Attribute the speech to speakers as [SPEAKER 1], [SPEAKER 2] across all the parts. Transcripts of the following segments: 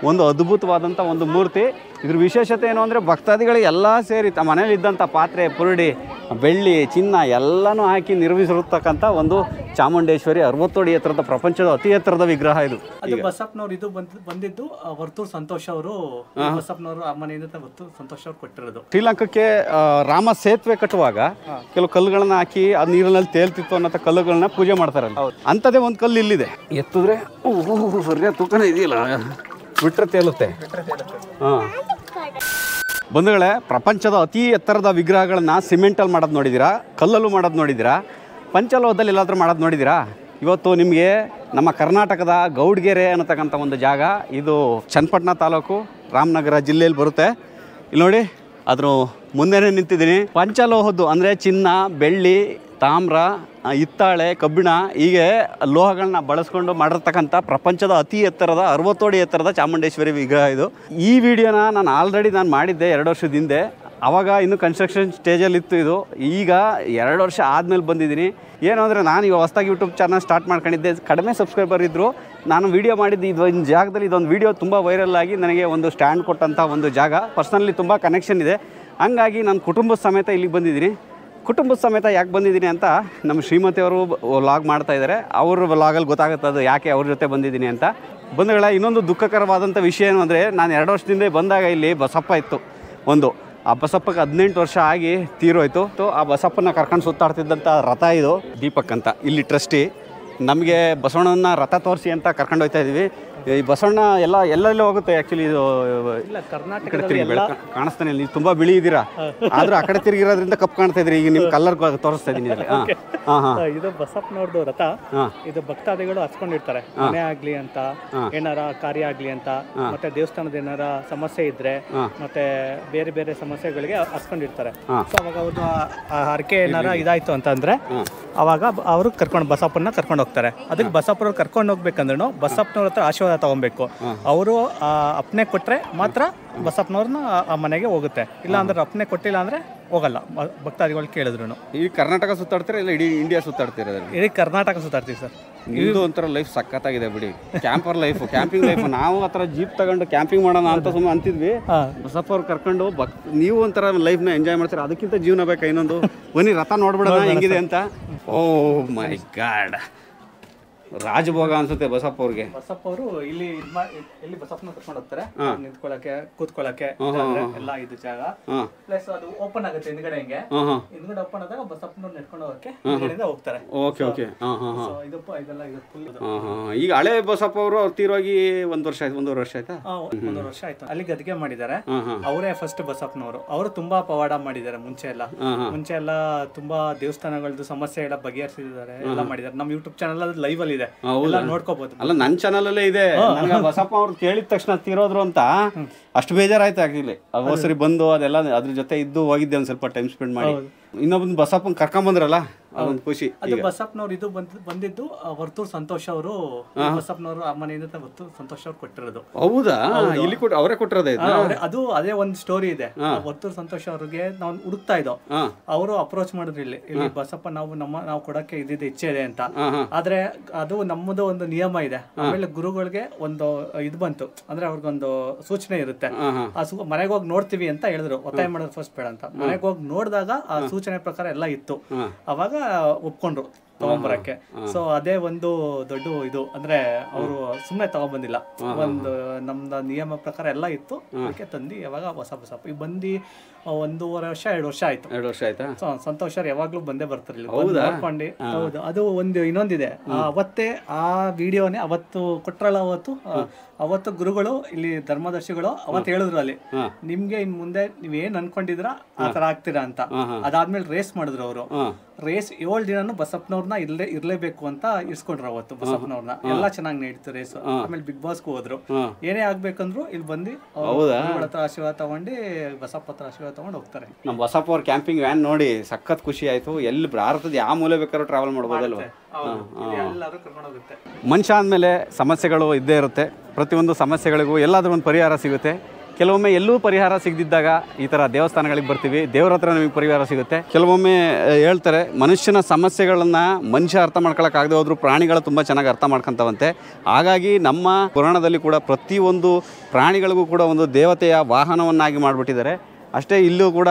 [SPEAKER 1] ಒಂದು ಅದ್ಭುತವಾದಂಥ ಒಂದು ಮೂರ್ತಿ. ಇದ್ರ ವಿಶೇಷತೆ ಏನು ಅಂದರೆ ಭಕ್ತಾದಿಗಳು ಎಲ್ಲ ಸೇರಿ ತಮ್ಮ ಮನೇಲಿ ಇದ್ದಂಥ ಪಾತ್ರೆ ಪುರುಡಿ ಬೆಳ್ಳಿ ಚಿನ್ನ ಎಲ್ಲನೂ ಹಾಕಿ ನಿರ್ಮಿಸಿರತಕ್ಕಂಥ ಒಂದು ಚಾಮುಂಡೇಶ್ವರಿ 60 ಅಡಿ ಎತ್ತರದ ಪ್ರಪಂಚದ ಅತಿ ಎತ್ತರದ ವಿಗ್ರಹ ಇದು.
[SPEAKER 2] ಬಸಪ್ಪನವ್ರು ಇದು ಬಂದಿದ್ದು ವರ್ತೂರ್ ಸಂತೋಷ್ ಅವರು ಬಸಪ್ಪನವರು ಆ ಮನೆಯಿಂದ ವರ್ತೂರ್ ಸಂತೋಷ್ ಅವರು ಕೊಟ್ಟಿರೋದು.
[SPEAKER 1] ಶ್ರೀಲಂಕಾಕ್ಕೆ ರಾಮ ಸೇತುವೆ ಕಟ್ಟುವಾಗ ಕೆಲವು ಕಲ್ಲುಗಳನ್ನ ಹಾಕಿ ಅದು ನೀರಿನಲ್ಲಿ ತೇಲ್ತಿತ್ತು ಅನ್ನೋ ಕಲ್ಲುಗಳನ್ನ ಪೂಜೆ ಮಾಡ್ತಾರಲ್ಲ, ಅಂಥದ್ದೇ ಒಂದು ಕಲ್ಲು ಇಲ್ಲಿದೆ. ಎತ್ತಿದ್ರೆ ಸರಿಯಾದ ತೂಕನೇ ಇದೆಯಲ್ಲ, ಬಿಟ್ರೆ ತೇಲುತ್ತೆ. ಹಾಂ ಬಂಧುಗಳೇ, ಪ್ರಪಂಚದ ಅತಿ ಎತ್ತರದ ವಿಗ್ರಹಗಳನ್ನು ಸಿಮೆಂಟಲ್ಲಿ ಮಾಡೋದು ನೋಡಿದ್ದೀರಾ, ಕಲ್ಲಲ್ಲೂ ಮಾಡೋದು ನೋಡಿದ್ದೀರಾ, ಪಂಚಲೋಹದಲ್ಲಿ ಎಲ್ಲಾದರೂ ಮಾಡೋದು ನೋಡಿದ್ದೀರಾ? ಇವತ್ತು ನಿಮಗೆ ನಮ್ಮ ಕರ್ನಾಟಕದ ಗೌಡ್ಗೆರೆ ಅನ್ನತಕ್ಕಂಥ ಒಂದು ಜಾಗ, ಇದು ಚನ್ನಪಟ್ಟಣ ತಾಲೂಕು ರಾಮನಗರ ಜಿಲ್ಲೆಯಲ್ಲಿ ಬರುತ್ತೆ. ಇಲ್ಲಿ ನೋಡಿ, ಅದ್ರ ಮುಂದೆನೇ ನಿಂತಿದ್ದೀನಿ. ಪಂಚಲೋಹದ್ದು ಅಂದರೆ ಚಿನ್ನ, ಬೆಳ್ಳಿ, ತಾಮ್ರ, ಹಿತ್ತಾಳೆ, ಕಬ್ಬಿಣ ಹೀಗೆ ಲೋಹಗಳನ್ನ ಬಳಸ್ಕೊಂಡು ಮಾಡಿರ್ತಕ್ಕಂಥ ಪ್ರಪಂಚದ ಅತಿ ಎತ್ತರದ 60 ಅಡಿ ಎತ್ತರದ ಚಾಮುಂಡೇಶ್ವರಿ ವಿಗ್ರಹ ಇದು. ಈ ವಿಡಿಯೋನ ನಾನು ಆಲ್ರೆಡಿ ಮಾಡಿದ್ದೆ 2 ವರ್ಷದ ಹಿಂದೆ. ಆವಾಗ ಇನ್ನೂ ಕನ್ಸ್ಟ್ರಕ್ಷನ್ ಸ್ಟೇಜಲ್ಲಿತ್ತು ಇದು. ಈಗ 2 ವರ್ಷ ಆದಮೇಲೆ ಬಂದಿದ್ದೀನಿ. ಏನು ಅಂದರೆ ನಾನು ಈಗ ಹೊಸದಾಗಿ ಯೂಟ್ಯೂಬ್ ಚಾನಲ್ ಸ್ಟಾರ್ಟ್ ಮಾಡ್ಕೊಂಡಿದ್ದೆ, ಕಡಿಮೆ ಸಬ್ಸ್ಕ್ರೈಬರ್ ಇದ್ದರು. ನಾನು ವೀಡಿಯೋ ಮಾಡಿದ್ದು ಇದೊಂದು ಜಾಗದಲ್ಲಿ, ಇದೊಂದು ವೀಡಿಯೋ ತುಂಬ ವೈರಲ್ ಆಗಿ ನನಗೆ ಒಂದು ಸ್ಟ್ಯಾಂಡ್ ಕೊಟ್ಟಂಥ ಒಂದು ಜಾಗ. ಪರ್ಸ್ನಲಿ ತುಂಬ ಕನೆಕ್ಷನ್ ಇದೆ. ಹಂಗಾಗಿ ನಾನು ಕುಟುಂಬದ ಸಮೇತ ಇಲ್ಲಿಗೆ ಬಂದಿದ್ದೀನಿ. ಕುಟುಂಬದ ಸಮೇತ ಯಾಕೆ ಬಂದಿದ್ದೀನಿ ಅಂತ ನಮ್ಮ ಶ್ರೀಮತಿಯವರು ವ್ಲಾಗ್ ಮಾಡ್ತಾಯಿದ್ದಾರೆ. ಅವ್ರ ವ್ಲಾಗಲ್ಲಿ ಗೊತ್ತಾಗುತ್ತೆ ಅದು ಯಾಕೆ ಅವ್ರ ಜೊತೆ ಬಂದಿದ್ದೀನಿ ಅಂತ. ಬಂಧುಗಳೇ, ಇನ್ನೊಂದು ದುಃಖಕರವಾದಂಥ ವಿಷಯ ಏನು ಅಂದರೆ, ನಾನು 2 ವರ್ಷದಿಂದ ಬಂದಾಗ ಇಲ್ಲಿ ಬಸಪ್ಪ ಇತ್ತು ಒಂದು. ಆ ಬಸಪ್ಪಗೆ 18 ವರ್ಷ ಆಗಿ ತೀರೋಯ್ತು. ಆ ಬಸಪ್ಪನ ಕರ್ಕೊಂಡು ಸುತ್ತಾಡ್ತಿದ್ದಂಥ ರಥ ಇದು, ದೀಪಕ್ ಅಂತ, ಇಲ್ಲಿ ಟ್ರಸ್ಟಿ. ನಮಗೆ ಬಸವಣ್ಣನ ರಥ ತೋರಿಸಿ ಅಂತ ಕರ್ಕೊಂಡು ಹೋಗ್ತಾ ಇದ್ದೀವಿ. ಈ ಬಸವಣ್ಣ ಎಲ್ಲೆಲ್ಲ ಹೋಗುತ್ತೆ ಆ್ಯಕ್ಚುಲಿ. ಇದು
[SPEAKER 2] ಇಲ್ಲ, ಕರ್ನಾಟಕ
[SPEAKER 1] ಕಾಣಿಸ್ತಾನೆ ಇಲ್ಲಿ, ತುಂಬ ಬಿಳಿ ಇದ್ದೀರಾ, ಆದರೂ ಆ ಕಡೆ ತಿರುಗಿರೋದ್ರಿಂದ ಕಪ್ಪು ಕಾಣ್ತಾ ಇದ್ರಿ. ಈಗ ನಿಮ್ಮ ಕಲರ್ ತೋರಿಸ್ತಾ ಇದ್ದೀನಿ.
[SPEAKER 2] ಇದು ಬಸಪ್ಪನವ್ರದ್ದು ರಥ. ಇದು ಭಕ್ತಾದಿಗಳು ಹಚ್ಕೊಂಡಿರ್ತಾರೆ, ಮನೆ ಆಗ್ಲಿ ಅಂತ, ಏನಾರ ಕಾರ್ಯ ಆಗ್ಲಿ ಅಂತ, ಮತ್ತೆ ದೇವಸ್ಥಾನದ ಏನಾರ ಸಮಸ್ಯೆ ಇದ್ರೆ, ಮತ್ತೆ ಬೇರೆ ಬೇರೆ ಸಮಸ್ಯೆಗಳಿಗೆ ಹಚ್ಕೊಂಡಿರ್ತಾರೆ. ಸೊ ಅವಾಗ ಅವ್ರದ್ದು ಹರಕೆ ಏನಾರ ಇದಾಯ್ತು ಅಂತಂದ್ರೆ ಅವಾಗ ಅವರು ಬಸಪ್ಪನ ಕರ್ಕೊಂಡು ಹೋಗ್ತಾರೆ. ಅದಕ್ಕೆ ಬಸಪ್ಪನವ್ರು ಕರ್ಕೊಂಡು ಹೋಗ್ಬೇಕಂದ್ರೂ ಬಸಪ್ಪನವ್ರ ಹತ್ರ ಆಶೀರ್ವಾದ ತಗೊಬೇಕು. ಅವರು ಅಪ್ಪನೆ ಕೊಟ್ರೆ ಮಾತ್ರ ಬಸಪ್ಪನವ್ರನ್ನ ಆ ಮನೆಗೆ ಹೋಗುತ್ತೆ. ಇಲ್ಲ ಅಂದ್ರೆ ಅಪ್ಪನೆ ಕೊಟ್ಟಿಲ್ಲ ಅಂದ್ರೆ ಹೋಗಲ್ಲ, ಭಕ್ತಾದಿಗಳು ಕೇಳಿದ್ರು.
[SPEAKER 1] ಈ ಕರ್ನಾಟಕ ಸುತ್ತಾಡ್ತೀರಾ ಇಲ್ಲ ಇಡೀ ಇಂಡಿಯಾ ಸುತ್ತಾಡ್ತೀರಾ?
[SPEAKER 2] ಇಡೀ ಕರ್ನಾಟಕ ಸುತ್ತಾಡ್ತೀವಿ ಸರ್.
[SPEAKER 1] ಇದು ಒಂಥರ ಲೈಫ್ ಸಖತ್ತಾಗಿದೆ ಬಿಡಿ, ಕ್ಯಾಂಪರ್ ಲೈಫ್, ಕ್ಯಾಂಪಿಂಗ್ ಲೈಫ್. ನಾವು ಆ ಥರ ಜೀಪ್ ತಗೊಂಡು ಕ್ಯಾಂಪಿಂಗ್ ಮಾಡೋಣ ಅಂತ ಸುಮ್ಮನೆ ಅಂತಿದ್ವಿ. ಬಸಪ್ಪ ಅವ್ರು ಕರ್ಕೊಂಡು ನೀವು ಒಂಥರ ಲೈಫ್ನ ಎಂಜಾಯ್ ಮಾಡ್ತೀರಾ, ಅದಕ್ಕಿಂತ ಜೀವನ ಬೇಕಾ ಇನ್ನೊಂದು? ಬನ್ನಿ ರಥ ನೋಡ್ಬಿಡೋಣ ಹೆಂಗಿದೆ ಅಂತ. ಓ ಮೈ ಗಾಡ್, ರಾಜಭೋಗ ಅನ್ಸುತ್ತೆ ಬಸಪ್ಪ ಅವ್ರಿಗೆ.
[SPEAKER 2] ಬಸಪ್ಪ ಅವರು ಇಲ್ಲಿ ಬಸಪ್ಪನ ಕರ್ಕೊಂಡು ಹೋಗ್ತಾರೆ, ನಿಂತ್ಕೊಳ್ಳಕ್ಕೆ ಕೂತ್ಕೊಳ್ಳಕ್ಕೆ ಎಲ್ಲ ಇದು ಜಾಗ. ಪ್ಲಸ್ ಅದು ಓಪನ್ ಆಗುತ್ತೆ ಹಿಂದ್ಗಡೆ, ಹಿಂದ್ಗಡೆ ಓಪನ್ ಆದಾಗ ಬಸಪ್ಪನ ನೆಟ್ಕೊಂಡು ಹೋಗಕ್ಕೆ ಹಿಂದ್ಗಡೆಯಿಂದ ಹೋಗ್ತಾರೆ.
[SPEAKER 1] Okay okay.
[SPEAKER 2] ಇದೆಲ್ಲ ಇದು ಫುಲ್.
[SPEAKER 1] ಈಗ ಹಳೆ ಬಸಪ್ಪ ಅವರು ತೀರೋಗಿ 1 ವರ್ಷ ಆಯ್ತು, 1.5 ವರ್ಷ ಆಯ್ತಾ?
[SPEAKER 2] 1 ವರ್ಷ ಆಯ್ತು. ಅಲ್ಲಿ ಗದ್ಗೆ ಮಾಡಿದ್ದಾರೆ, ಅವರೇ ಫಸ್ಟ್ ಬಸಪ್ಪನವರು. ಅವರು ತುಂಬಾ ಪವಾಡ ಮಾಡಿದ್ದಾರೆ ಮುಂಚೆ ಎಲ್ಲ ತುಂಬಾ ದೇವಸ್ಥಾನಗಳದ್ದು ಸಮಸ್ಯೆ ಎಲ್ಲ ಬಗೆಹರಿಸಿದ್ದಾರೆ, ಎಲ್ಲ ಮಾಡಿದ್ದಾರೆ. ನಮ್ಮ ಯೂಟ್ಯೂಬ್ ಚಾನಲ್ ಅದು ಲೈವ್ ಅಲ್ಲಿ ಇದೆ, ನೋಡ್ಕೋಬಹುದು.
[SPEAKER 1] ಅಲ್ಲ, ನನ್ನ ಚಾನಲ್ ಅಲ್ಲೇ ಇದೆ. ನನಗೆ ಬಸಪ್ಪ ಅವ್ರು ಕೇಳಿದ ತಕ್ಷಣ ತೀರೋದ್ರು ಅಂತ ಅಷ್ಟು ಬೇಜಾರಾಯ್ತು. ಆಕ್ಚುಲಿ ಅವಸರಿ ಬಂದು ಅದೆಲ್ಲ ಅದ್ರ ಜೊತೆ ಇದ್ದು ಹೋಗಿದ್ದೆ, ಒಂದ್ ಸ್ವಲ್ಪ ಟೈಮ್ ಸ್ಪೆಂಡ್ ಮಾಡಿ. ಇನ್ನೊಬ್ಬ ಬಸಪ್ಪನ ಕರ್ಕೊಂಡ್ ಬಂದ್ರಲ್ಲ, ಅದೊಂದು ಖುಷಿ.
[SPEAKER 2] ಅದು ಬಸಪ್ಪನವ್ರು ಇದು ಬಂದಿದ್ದು ವರ್ತೂರ್ ಸಂತೋಷ್ ಅವರು, ಬಸಪ್ಪನವರು ಆ ಮನೆಯಿಂದ ವರ್ತೂರ್ ಸಂತೋಷ್ ಅವ್ರು ಕೊಟ್ಟಿರೋದು.
[SPEAKER 1] ಹೌದಾ? ಇಲ್ಲಿ ಅವರೇ ಕೊಟ್ಟಿರೋದೇ?
[SPEAKER 2] ಅದು ಅದೇ ಒಂದು ಸ್ಟೋರಿ ಇದೆ. ವರ್ತೂರ್ ಸಂತೋಷ್ ಅವ್ರಿಗೆ ನಾವು ಹುಡುಕ್ತಾ ಇದ್ದೋ, ಅವರು ಅಪ್ರೋಚ್ ಮಾಡಿದ್ರು ಇಲ್ಲಿ ಬಸಪ್ಪ ನಾವು ಕೊಡಕ್ಕೆ ಇದ್ದಿದ್ದು ಇಚ್ಛೆ ಇದೆ ಅಂತ. ಆದ್ರೆ ಅದು ನಮ್ಮದು ಒಂದು ನಿಯಮ ಇದೆ. ಆಮೇಲೆ ಗುರುಗಳಿಗೆ ಒಂದು ಇದು ಬಂತು, ಅಂದ್ರೆ ಅವ್ರಿಗೊಂದು ಸೂಚನೆ ಇರುತ್ತೆ. ಆ ಮನೆಗೆ ಹೋಗಿ ನೋಡ್ತೀವಿ ಅಂತ ಹೇಳಿದ್ರು, ಒತ್ತಾಯ ಮಾಡೋದು ಫಸ್ಟ್ ಬೇಡ ಅಂತ. ಮನೆಗೆ ಹೋಗಿ ನೋಡಿದಾಗ ಆ ಸೂಚನೆ ಪ್ರಕಾರ ಎಲ್ಲ ಇತ್ತು. ಅವಾಗ ಒಪ್ಕೊಂಡ್ರು ತಗೊಂಬರಕ್ಕೆ. ಸೊ ಅದೇ ಒಂದು ದೊಡ್ಡ ಇದು, ಅಂದ್ರೆ ಅವರು ಸುಮ್ಮನೆ ತಗೊಂಡ್ಬಂದಿಲ್ಲ, ಒಂದು ನಮ್ದು ನಿಯಮ ಪ್ರಕಾರ ಎಲ್ಲ ಇತ್ತು, ಅದಕ್ಕೆ ತಂದು ಯಾವಾಗ ಬಸಪ್ಪ ಈಗ ಬಂದು 1.5 ವರ್ಷ 2 ವರ್ಷ ಆಯ್ತು.
[SPEAKER 1] 2 ವರ್ಷ ಆಯ್ತಾ?
[SPEAKER 2] ಸಂತೋಷ್ ಅವ್ರು ಯಾವಾಗ್ಲೂ ಬಂದೇ ಬರ್ತಾರೆ ನೋಡ್ಕೊಂಡು. ಹೌದು, ಅದು ಇನ್ನೊಂದಿದೆ. ಅವತ್ತೇ ಆ ವಿಡಿಯೋನೇ ಅವತ್ತು ಕೊಟ್ರಲ್ಲ, ಅವತ್ತು ಗುರುಗಳು ಇಲ್ಲಿ ಧರ್ಮದರ್ಶಿಗಳು ಅವತ್ತು ಹೇಳಿದ್ರು ಅಲ್ಲಿ, ನಿಮ್ಗೆ ಇನ್ ಮುಂದೆ ನೀವೇನ್ ಅನ್ಕೊಂಡಿದ್ರ ಆ ತರ ಆಗ್ತೀರಾ ಅಂತ. ಅದಾದ್ಮೇಲೆ ರೇಸ್ ಮಾಡಿದ್ರು ಅವರು. ರೇಸ್ 7 ದಿನನೂ ಬಸಪ್ಪನವ್ರನ್ನ ಇರ್ಲೇಬೇಕು ಅಂತ ಇರ್ಸ್ಕೊಂಡ್ರು ಅವತ್ತು ಬಸಪ್ಪನವ್ರನ್ನ. ಎಲ್ಲ ಚೆನ್ನಾಗಿ ನಡೀತು ರೇಸ್. ಆಮೇಲೆ ಬಿಗ್ ಬಾಸ್ಗೂ ಹೋದ್ರು. ಏನೇ ಆಗ್ಬೇಕಂದ್ರು ಇಲ್ಲಿ ಬಂದು ಹತ್ರ ಆಶೀರ್ವಾದ ತಗೊಂಡು ಬಸಪ್ಪ ಹತ್ರ ಆಶೀರ್ವಾದ ತಗೊಂಡು ಹೋಗ್ತಾರೆ.
[SPEAKER 1] ನಮ್ಮ ಬಸಪ್ಪ ಅವ್ರ ಕ್ಯಾಂಪಿಂಗ್ ವ್ಯಾನ್ ನೋಡಿ ಸಖತ್ ಖುಷಿ ಆಯ್ತು. ಎಲ್ಲಿ ಭಾರತದ ಯಾವ ಮೂಲೆ ಬೇಕಾದ್ರೂ ಟ್ರಾವೆಲ್ ಮಾಡ್ಬೋದಲ್ವ? ಮನುಷ್ಯ ಅಂದಮೇಲೆ ಸಮಸ್ಯೆಗಳು ಇದ್ದೇ ಇರುತ್ತೆ. ಪ್ರತಿಯೊಂದು ಸಮಸ್ಯೆಗಳಿಗೂ ಎಲ್ಲಾದ್ರೂ ಒಂದು ಪರಿಹಾರ ಸಿಗುತ್ತೆ. ಕೆಲವೊಮ್ಮೆ ಎಲ್ಲೂ ಪರಿಹಾರ ಸಿಗದಿದ್ದಾಗ ಈ ಥರ ದೇವಸ್ಥಾನಗಳಿಗೆ ಬರ್ತೀವಿ, ದೇವ್ರ ಹತ್ರ ನಮಗೆ ಪರಿಹಾರ ಸಿಗುತ್ತೆ. ಕೆಲವೊಮ್ಮೆ ಹೇಳ್ತಾರೆ ಮನುಷ್ಯನ ಸಮಸ್ಯೆಗಳನ್ನು ಮನುಷ್ಯ ಅರ್ಥ ಮಾಡ್ಕೊಳಕ್ಕಾಗದೆ ಹೋದ್ರು ಪ್ರಾಣಿಗಳು ತುಂಬ ಚೆನ್ನಾಗಿ ಅರ್ಥ ಮಾಡ್ಕೊತಾವಂತೆ. ಹಾಗಾಗಿ ನಮ್ಮ ಪುರಾಣದಲ್ಲಿ ಕೂಡ ಪ್ರತಿಯೊಂದು ಪ್ರಾಣಿಗಳಿಗೂ ಕೂಡ ಒಂದು ದೇವತೆಯ ವಾಹನವನ್ನಾಗಿ ಮಾಡಿಬಿಟ್ಟಿದ್ದಾರೆ. ಅಷ್ಟೇ ಇಲ್ಲೂ ಕೂಡ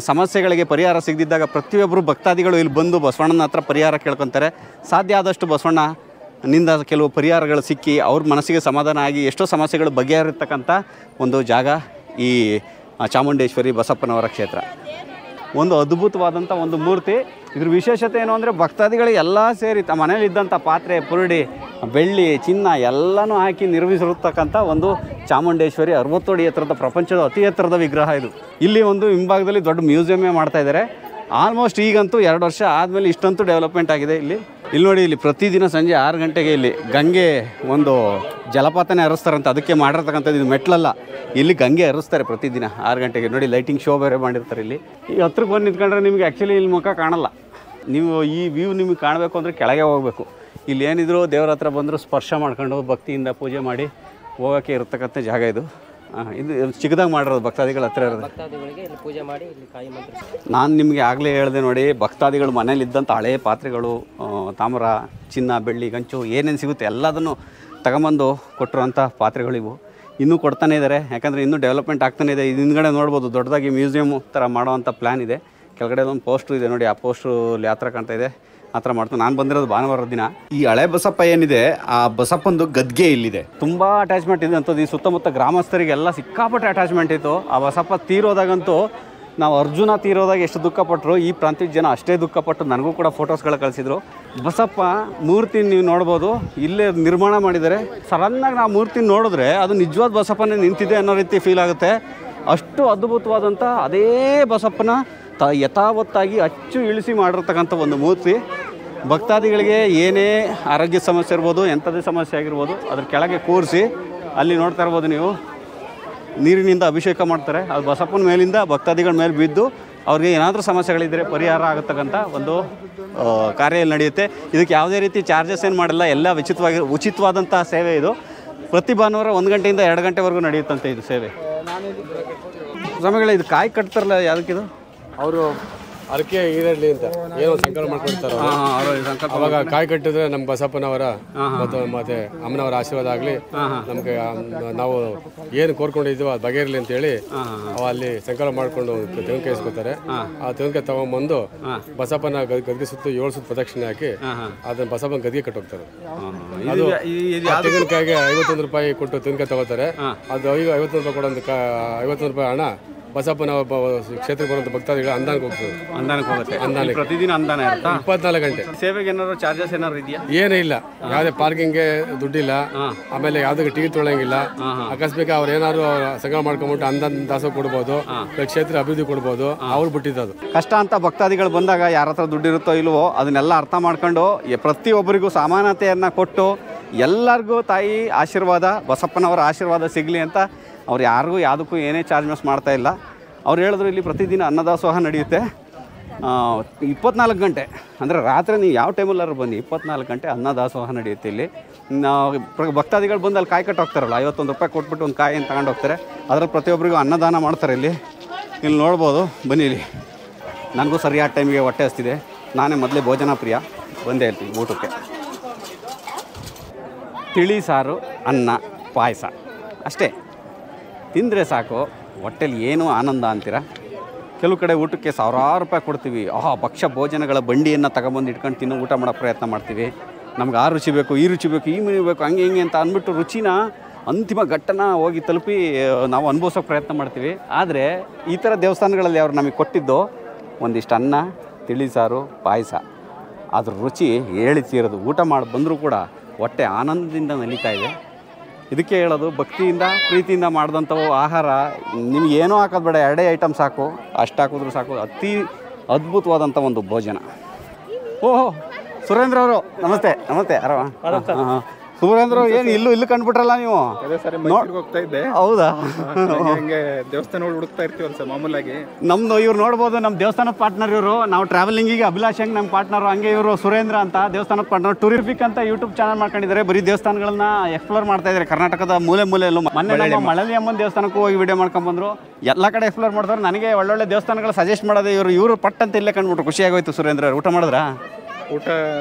[SPEAKER 1] ಸಮಸ್ಯೆಗಳಿಗೆ ಪರಿಹಾರ ಸಿಗದಿದ್ದಾಗ ಪ್ರತಿಯೊಬ್ಬರು ಭಕ್ತಾದಿಗಳು ಇಲ್ಲಿ ಬಂದು ಬಸವಣ್ಣನ ಹತ್ರ ಪರಿಹಾರ ಕೇಳ್ಕೊತಾರೆ. ಸಾಧ್ಯ ಆದಷ್ಟು ಬಸವಣ್ಣನಿಂದ ಕೆಲವು ಪರಿಹಾರಗಳು ಸಿಕ್ಕಿ ಅವ್ರ ಮನಸ್ಸಿಗೆ ಸಮಾಧಾನ ಆಗಿ ಎಷ್ಟೋ ಸಮಸ್ಯೆಗಳು ಬಗೆಹರಿರ್ತಕ್ಕಂಥ ಒಂದು ಜಾಗ ಈ ಚಾಮುಂಡೇಶ್ವರಿ ಬಸಪ್ಪನವರ ಕ್ಷೇತ್ರ. ಒಂದು ಅದ್ಭುತವಾದಂಥ ಒಂದು ಮೂರ್ತಿ. ಇದ್ರ ವಿಶೇಷತೆ ಏನು ಅಂದರೆ ಭಕ್ತಾದಿಗಳು ಎಲ್ಲ ಸೇರಿ ತಮ್ಮ ಮನೇಲಿದ್ದಂಥ ಪಾತ್ರೆ ಪುರುಡಿ ಬೆಳ್ಳಿ ಚಿನ್ನ ಎಲ್ಲನೂ ಹಾಕಿ ನಿರ್ಮಿಸಿರ್ತಕ್ಕಂಥ ಒಂದು ಚಾಮುಂಡೇಶ್ವರಿ 60 ಅಡಿ ಎತ್ತರದ ಪ್ರಪಂಚದ ಅತಿ ಎತ್ತರದ ವಿಗ್ರಹ ಇದು. ಇಲ್ಲಿ ಒಂದು ಹಿಂಭಾಗದಲ್ಲಿ ದೊಡ್ಡ ಮ್ಯೂಸಿಯಮ್ಮೇ ಮಾಡ್ತಾಯಿದ್ದಾರೆ. ಆಲ್ಮೋಸ್ಟ್ ಈಗಂತೂ 2 ವರ್ಷ ಆದಮೇಲೆ ಇಷ್ಟಂತೂ ಡೆವಲಪ್ಮೆಂಟ್ ಆಗಿದೆ. ಇಲ್ಲಿ ನೋಡಿ, ಇಲ್ಲಿ ಪ್ರತಿದಿನ ಸಂಜೆ 6 ಗಂಟೆಗೆ ಇಲ್ಲಿ ಗಂಗೆ ಒಂದು ಜಲಪಾತನೇ ಹರಿಸ್ತಾರಂತೆ. ಅದಕ್ಕೆ ಮಾಡಿರ್ತಕ್ಕಂಥದ್ದು ಇದು ಮೆಟ್ಲಲ್ಲ, ಇಲ್ಲಿ ಗಂಗೆ ಹರಿಸ್ತಾರೆ ಪ್ರತಿದಿನ 6 ಗಂಟೆಗೆ. ನೋಡಿ, ಲೈಟಿಂಗ್ ಶೋ ಬೇರೆ ಮಾಡಿರ್ತಾರೆ ಇಲ್ಲಿ. ಈ ಹತ್ರಕ್ಕೆ ಬಂದು ನಿಂತ್ಕೊಂಡ್ರೆ ನಿಮಗೆ ಆ್ಯಕ್ಚುಲಿ ಇಲ್ಲಿ ಮುಖ ಕಾಣಲ್ಲ. ನೀವು ಈ ವ್ಯೂ ನಿಮಗೆ ಕಾಣಬೇಕು ಅಂದರೆ ಕೆಳಗೆ ಹೋಗಬೇಕು. ಇಲ್ಲಿ ಏನಿದ್ರು ದೇವ್ರ ಹತ್ರ ಬಂದರೂ ಸ್ಪರ್ಶ ಮಾಡ್ಕೊಂಡು ಭಕ್ತಿಯಿಂದ ಪೂಜೆ ಮಾಡಿ ಹೋಗೋಕ್ಕೆ ಇರತಕ್ಕಂಥ ಜಾಗ ಇದು. ಇದು ಚಿಕ್ಕದಾಗಿ ಮಾಡಿರೋದು ಭಕ್ತಾದಿಗಳ ಹತ್ರ ಇರೋದು.
[SPEAKER 3] ಭಕ್ತಾದಿಗಳಿಗೆ ಇಲ್ಲಿ ಪೂಜೆ ಮಾಡಿ ಇಲ್ಲಿ ಕಾಯಿ ಮಂತ್ರ.
[SPEAKER 1] ನಾನು ನಿಮಗೆ ಆಗಲೇ ಹೇಳಿದೆ ನೋಡಿ, ಭಕ್ತಾದಿಗಳು ಮನೇಲಿದ್ದಂಥ ಹಳೆಯ ಪಾತ್ರೆಗಳು, ತಾಮ್ರ, ಚಿನ್ನ, ಬೆಳ್ಳಿ, ಗಂಚು ಏನೇನು ಸಿಗುತ್ತೆ ಎಲ್ಲದನ್ನು ತಗೊಂಬಂದು ಕೊಟ್ಟಿರೋಂಥ ಪಾತ್ರೆಗಳಿವು. ಇನ್ನೂ ಕೊಡ್ತಾನೆ ಇದ್ದಾರೆ, ಯಾಕಂದರೆ ಇನ್ನೂ ಡೆವಲಪ್ಮೆಂಟ್ ಆಗ್ತಾನೆ ಇದೆ. ಹಿಂದ್ಗಡೆ ನೋಡ್ಬೋದು ದೊಡ್ಡದಾಗಿ ಮ್ಯೂಸಿಯಮ್ ಥರ ಮಾಡೋವಂಥ ಪ್ಲ್ಯಾನ್ ಇದೆ. ಕೆಳಗಡೆ ಒಂದು ಪೋಸ್ಟ್ರು ಇದೆ ನೋಡಿ, ಆ ಪೋಸ್ಟ್ರು ಯಾವ ಥರ ಕಾಣ್ತಾ ಇದೆ ಆ ಥರ ಮಾಡ್ತಾರೆ. ನಾನು ಬಂದಿರೋದು ಭಾನುವಾರದ ದಿನ. ಈ ಹಳೆ ಬಸಪ್ಪ ಏನಿದೆ, ಆ ಬಸಪ್ಪಂದು ಗದ್ಗೆ ಇಲ್ಲಿದೆ. ತುಂಬ ಅಟ್ಯಾಚ್ಮೆಂಟ್ ಇದೆ ಅಂಥದ್ದು. ಈ ಸುತ್ತಮುತ್ತ ಗ್ರಾಮಸ್ಥರಿಗೆಲ್ಲ ಸಿಕ್ಕಾಪಟ್ಟೆ ಅಟ್ಯಾಚ್ಮೆಂಟ್ ಇತ್ತು. ಆ ಬಸಪ್ಪ ತೀರೋದಾಗಂತೂ ನಾವು ಅರ್ಜುನ ತೀರೋದಾಗ ಎಷ್ಟು ದುಃಖಪಟ್ಟರು, ಈ ಪ್ರಾಂತ್ಯದ ಜನ ಅಷ್ಟೇ ದುಃಖಪಟ್ಟು ನನಗೂ ಕೂಡ ಫೋಟೋಸ್ಗಳು ಕಳಿಸಿದ್ರು. ಬಸಪ್ಪ ಮೂರ್ತಿ ನೀವು ನೋಡ್ಬೋದು, ಇಲ್ಲೇ ನಿರ್ಮಾಣ ಮಾಡಿದ್ದಾರೆ. ಸಡನ್ನಾಗಿ ನಾವು ಮೂರ್ತಿ ನೋಡಿದ್ರೆ ಅದು ನಿಜವಾದ ಬಸಪ್ಪನೇ ನಿಂತಿದೆ ಅನ್ನೋ ರೀತಿ ಫೀಲ್ ಆಗುತ್ತೆ. ಅಷ್ಟು ಅದ್ಭುತವಾದಂಥ ಅದೇ ಬಸಪ್ಪನ ಯಥಾವತ್ತಾಗಿ ಅಚ್ಚು ಇಳಿಸಿ ಮಾಡಿರ್ತಕ್ಕಂಥ ಒಂದು ಮೂರ್ತಿ. ಭಕ್ತಾದಿಗಳಿಗೆ ಏನೇ ಆರೋಗ್ಯ ಸಮಸ್ಯೆ ಇರ್ಬೋದು, ಎಂಥದೇ ಸಮಸ್ಯೆ ಆಗಿರ್ಬೋದು, ಅದ್ರ ಕೆಳಗೆ ಕೂರಿಸಿ ಅಲ್ಲಿ ನೋಡ್ತಾ ಇರ್ಬೋದು ನೀವು, ನೀರಿನಿಂದ ಅಭಿಷೇಕ ಮಾಡ್ತಾರೆ. ಅದು ಬಸಪ್ಪನ ಮೇಲಿಂದ ಭಕ್ತಾದಿಗಳ ಮೇಲೆ ಬಿದ್ದು ಅವ್ರಿಗೆ ಏನಾದರೂ ಸಮಸ್ಯೆಗಳಿದ್ದರೆ ಪರಿಹಾರ ಆಗತಕ್ಕಂಥ ಒಂದು ಕಾರ್ಯ ಇಲ್ಲಿ ನಡೆಯುತ್ತೆ. ಇದಕ್ಕೆ ಯಾವುದೇ ರೀತಿ ಚಾರ್ಜಸ್ ಏನು ಮಾಡಿಲ್ಲ, ಎಲ್ಲ ಉಚಿತವಾದಂಥ ಸೇವೆ ಇದು. ಪ್ರತಿ ಭಾನುವಾರ 1 ಗಂಟೆಯಿಂದ 2 ಗಂಟೆವರೆಗೂ ನಡೆಯುತ್ತಂತೆ ಇದು ಸೇವೆ. ಸ್ವಾಮಿಗಳೇ, ಇದು ಕಾಯಿ ಕಟ್ತಾರಲ್ಲ, ಯಾವುದಕ್ಕಿದು?
[SPEAKER 4] ಅವರು ಅರಕೆ ಈರಡ್ಲಿ ಅಂತ ಏನೋ ಸಂಕಲ್ಪ ಮಾಡ್ಕೊಳ್ತಾರೆ. ಅವಾಗ ಕಾಯಿ ಕಟ್ಟಿದ್ರೆ ನಮ್ಮ ಬಸಪ್ಪನವರ ಮತ್ತೆ ಅಮ್ಮನವರ ಆಶೀರ್ವಾದ ಆಗಲಿ, ನಮಗೆ ನಾವು ಏನು ಕೋರ್ಕೊಂಡಿದ್ದೀವೋ ಅದು ಬಗೆಯಿರಲಿ ಅಂತೇಳಿ ಅಲ್ಲಿ ಸಂಕಲ್ಪ ಮಾಡ್ಕೊಂಡು ತೆಂಗಿನಕಾಯಿ ಇಸ್ಕೊತಾರೆ. ಆ ತೆಂಗಿನಕಾಯಿ ತಗೊಂಡ್ಬಂದು ಬಸಪ್ಪನ ಗದ್ಗೆ ಸುತ್ತ 7 ಸುತ್ತ ಪ್ರದಕ್ಷಿಣೆ ಹಾಕಿ ಅದನ್ನ ಬಸಪ್ಪನ ಗದ್ಗೆ ಕಟ್ಟೋಗ್ತಾರೆ. ಅದು ತೆಂಗಿನಕಾಯಿಗೆ 51 ರೂಪಾಯಿ ಕೊಟ್ಟು ತೆಂಗಿನಕಾಯಿ ತಗೋತಾರೆ. ಅದು 51 ರೂಪಾಯಿ ಕೊಡೋದು 51 ರೂಪಾಯಿ ಹಣ ಬಸಪ್ಪನ ಕ್ಷೇತ್ರಕ್ಕೆ ಬರುವಂಥ ಭಕ್ತಾದಿಗಳು ಅನುದಾನಕ್ಕೆ ಹೋಗ್ತದೆ.
[SPEAKER 1] ಅನುದಾನಕ್ಕೆ ಪ್ರತಿದಿನ ಅನುದಾನ ಇರುತ್ತಾ?
[SPEAKER 4] 24 ಗಂಟೆ.
[SPEAKER 1] ಸೇವೆಗೆ ಏನಾದ್ರು ಚಾರ್ಜಸ್ ಏನಾದ್ರು ಇದೆಯಾ?
[SPEAKER 4] ಏನೂ ಇಲ್ಲ, ಯಾವುದೇ ಪಾರ್ಕಿಂಗ್ಗೆ ದುಡ್ಡಿಲ್ಲ, ಆಮೇಲೆ ಯಾವುದಕ್ಕೆ ಟಿಕೆಟ್ ತೊಗೊಳಂಗಿಲ್ಲ. ಅಕಸ್ಮಾತ್ ಅವ್ರು ಏನಾದ್ರು ಸಂಗ್ರಹ ಮಾಡ್ಕೊಂಡ್ಬಿಟ್ಟು ಅನುದಾನ ದಾಸ ಕೊಡ್ಬೋದು, ಕ್ಷೇತ್ರ ಅಭಿವೃದ್ಧಿ ಕೊಡ್ಬೋದು, ಅವ್ರು ಬಿಟ್ಟಿದ್ದು.
[SPEAKER 1] ಕಷ್ಟ ಅಂತ ಭಕ್ತಾದಿಗಳು ಬಂದಾಗ ಯಾರ ಹತ್ರ ದುಡ್ಡಿರುತ್ತೋ ಇಲ್ವೋ ಅದನ್ನೆಲ್ಲ ಅರ್ಥ ಮಾಡ್ಕೊಂಡು ಪ್ರತಿಯೊಬ್ಬರಿಗೂ ಸಮಾನತೆಯನ್ನು ಕೊಟ್ಟು ಎಲ್ಲರಿಗೂ ತಾಯಿ ಆಶೀರ್ವಾದ, ಬಸಪ್ಪನವರ ಆಶೀರ್ವಾದ ಸಿಗಲಿ ಅಂತ ಅವ್ರು ಯಾರಿಗೂ ಯಾವುದಕ್ಕೂ ಏನೇ ಚಾರ್ಜಸ್ ಮಾಡ್ತಾ ಇಲ್ಲ. ಅವ್ರು ಹೇಳಿದ್ರು ಇಲ್ಲಿ ಪ್ರತಿದಿನ ಅನ್ನದಾಸೋಹ ನಡೆಯುತ್ತೆ. 24 ಗಂಟೆ ಅಂದರೆ ರಾತ್ರಿ ನೀವು ಯಾವ ಟೈಮಲ್ಲಾದ್ರು ಬನ್ನಿ, 24 ಗಂಟೆ ಅನ್ನದಾಸೋಹ ನಡೆಯುತ್ತೆ ಇಲ್ಲಿ. ಭಕ್ತಾದಿಗಳು ಬಂದು ಅಲ್ಲಿ ಕಾಯಿ ಕಟ್ಟು ಹೋಗ್ತಾರಲ್ಲ, 51 ರೂಪಾಯಿ ಕೊಟ್ಬಿಟ್ಟು ಒಂದು ಕಾಯಿಯನ್ನು ತಗೊಂಡು ಹೋಗ್ತಾರೆ. ಅದರಲ್ಲಿ ಪ್ರತಿಯೊಬ್ಬರಿಗೂ ಅನ್ನದಾನ ಮಾಡ್ತಾರೆ. ಇಲ್ಲಿ ನೋಡ್ಬೋದು, ಬನ್ನಿ. ಇಲ್ಲಿ ನನಗೂ ಸರಿಯಾದ ಟೈಮಿಗೆ ಹೊಟ್ಟೆ ಹಸ್ತಿದೆ. ನಾನೇ ಮೊದಲೇ ಭೋಜನ ಪ್ರಿಯ, ಬಂದೇ ಇರ್ತೀನಿ ಊಟಕ್ಕೆ. ತಿಳಿ ಸಾರು, ಅನ್ನ, ಪಾಯಸ ಅಷ್ಟೇ ತಿಂದರೆ ಸಾಕು, ಹೊಟ್ಟೆಲಿ ಏನೂ ಆನಂದ ಅಂತೀರ. ಕೆಲವು ಕಡೆ ಊಟಕ್ಕೆ 1000 ರೂಪಾಯಿ ಕೊಡ್ತೀವಿ, ಭಕ್ಷ್ಯ ಭೋಜನಗಳ ಬಂಡಿಯನ್ನು ತಗೊಬಂದು ಇಟ್ಕೊಂಡು ತಿನ್ನೋ ಊಟ ಮಾಡೋ ಪ್ರಯತ್ನ ಮಾಡ್ತೀವಿ. ನಮ್ಗೆ ಆ ರುಚಿ ಬೇಕು, ಈ ರುಚಿ ಬೇಕು, ಈ ಮನೆ ಬೇಕು, ಹಂಗೆ ಹಿಂಗೆ ಅಂತ ಅಂದ್ಬಿಟ್ಟು ರುಚಿನ ಅಂತಿಮ ಘಟ್ಟನ ಹೋಗಿ ತಲುಪಿ ನಾವು ಅನುಭವಿಸೋ ಪ್ರಯತ್ನ ಮಾಡ್ತೀವಿ. ಆದರೆ ಈ ಥರ ದೇವಸ್ಥಾನಗಳಲ್ಲಿ ಅವ್ರು ನಮಗೆ ಕೊಟ್ಟಿದ್ದು ಒಂದಿಷ್ಟು ಅನ್ನ, ತಿಳಿ ಸಾರು, ಪಾಯಸ. ಅದ್ರ ರುಚಿ ಹೇಳಿ ತೀರೋದು. ಊಟ ಮಾಡಿ ಬಂದರೂ ಕೂಡ ಹೊಟ್ಟೆ ಆನಂದದಿಂದ ನಲಿತಾ ಇದೆ. ಇದಕ್ಕೆ ಹೇಳೋದು, ಭಕ್ತಿಯಿಂದ ಪ್ರೀತಿಯಿಂದ ಮಾಡಿದಂಥವು ಆಹಾರ ನಿಮ್ಗೆ ಏನೂ ಹಾಕೋದು ಬೇಡ, 2 ಐಟಮ್ ಸಾಕು, ಅಷ್ಟು ಹಾಕಿದ್ರು ಸಾಕು. ಅತಿ ಅದ್ಭುತವಾದಂಥ ಒಂದು ಭೋಜನ. ಓಹೋ, ಸುರೇಂದ್ರ ಅವರು ನಮಸ್ತೆ. ನಮಸ್ತೆ. ಆರಾಮ? ಸುರೇಂದ್ರ ಏನು ಇಲ್ಲಿ ಕಂಡ್ಬಿಟ್ರಲ್ಲ ನೀವು?
[SPEAKER 5] ಹೋಗ್ತಾ ಇದ್ದೆ.
[SPEAKER 1] ಹೌದಾ?
[SPEAKER 5] ಹಿಂಗೆ ದೇವಸ್ಥಾನಗಳು ಹುಡುಕ್ತಾ ಇರ್ತೀವಲ್ಲ ಸರ್ ಮಾಮೂಲಾಗಿ.
[SPEAKER 1] ನಮ್ದು ಇವ್ರು ನೋಡ್ಬೋದು, ನಮ್ಮ ದೇವಸ್ಥಾನದ ಪಾರ್ಟ್ನರ್ ಇವರು. ನಾವು ಟ್ರಾವೆಲಿಂಗಿಗೆ ಅಭಿಲಾಷ್ ಹೆಂಗೆ ನಮ್ಮ ಪಾರ್ಟ್ನರ್, ಹಂಗೆ ಇವರು ಸುರೇಂದ್ರ ಅಂತ ದೇವಸ್ಥಾನದ ಪಾರ್ಟ್ನರ್. ಟೂರಿಫಿಕ್ ಅಂತ ಯೂಟ್ಯೂಬ್ ಚಾನಲ್ ಮಾಡ್ಕೊಂಡಿದ್ದಾರೆ. ಬರೀ ದೇವಸ್ಥಾನಗಳನ್ನ ಎಕ್ಸ್ಪ್ಲೋರ್ ಮಾಡ್ತಾ ಇದ್ದಾರೆ ಕರ್ನಾಟಕದ ಮೂಲೆಯಲ್ಲೂ. ಮೊನ್ನೆ ನಮ್ಮ ಮಳಲಿ ಅಮ್ಮನ ದೇವಸ್ಥಾನಕ್ಕೂ ಹೋಗಿ ವಿಡಿಯೋ ಮಾಡ್ಕೊಂಡ್ಬಂದ್ರು. ಎಲ್ಲ ಕಡೆ ಎಕ್ಸ್ಪ್ಲೋರ್ ಮಾಡ್ತಾರೆ. ನನಗೆ ಒಳ್ಳೊಳ್ಳೆ ದೇವಸ್ಥಾನಗಳು ಸಜೆಸ್ಟ್ ಮಾಡೋದು ಇವರು ಪಟ್ ಅಂತ ಇಲ್ಲೇ ಕಂಡ್ಬಿಟ್ರು. ಖುಷಿಯಾಗೋಯ್ತು. ಸುರೇಂದ್ರ ಊಟ ಮಾಡಿದ್ರಾ?
[SPEAKER 5] ಊಟ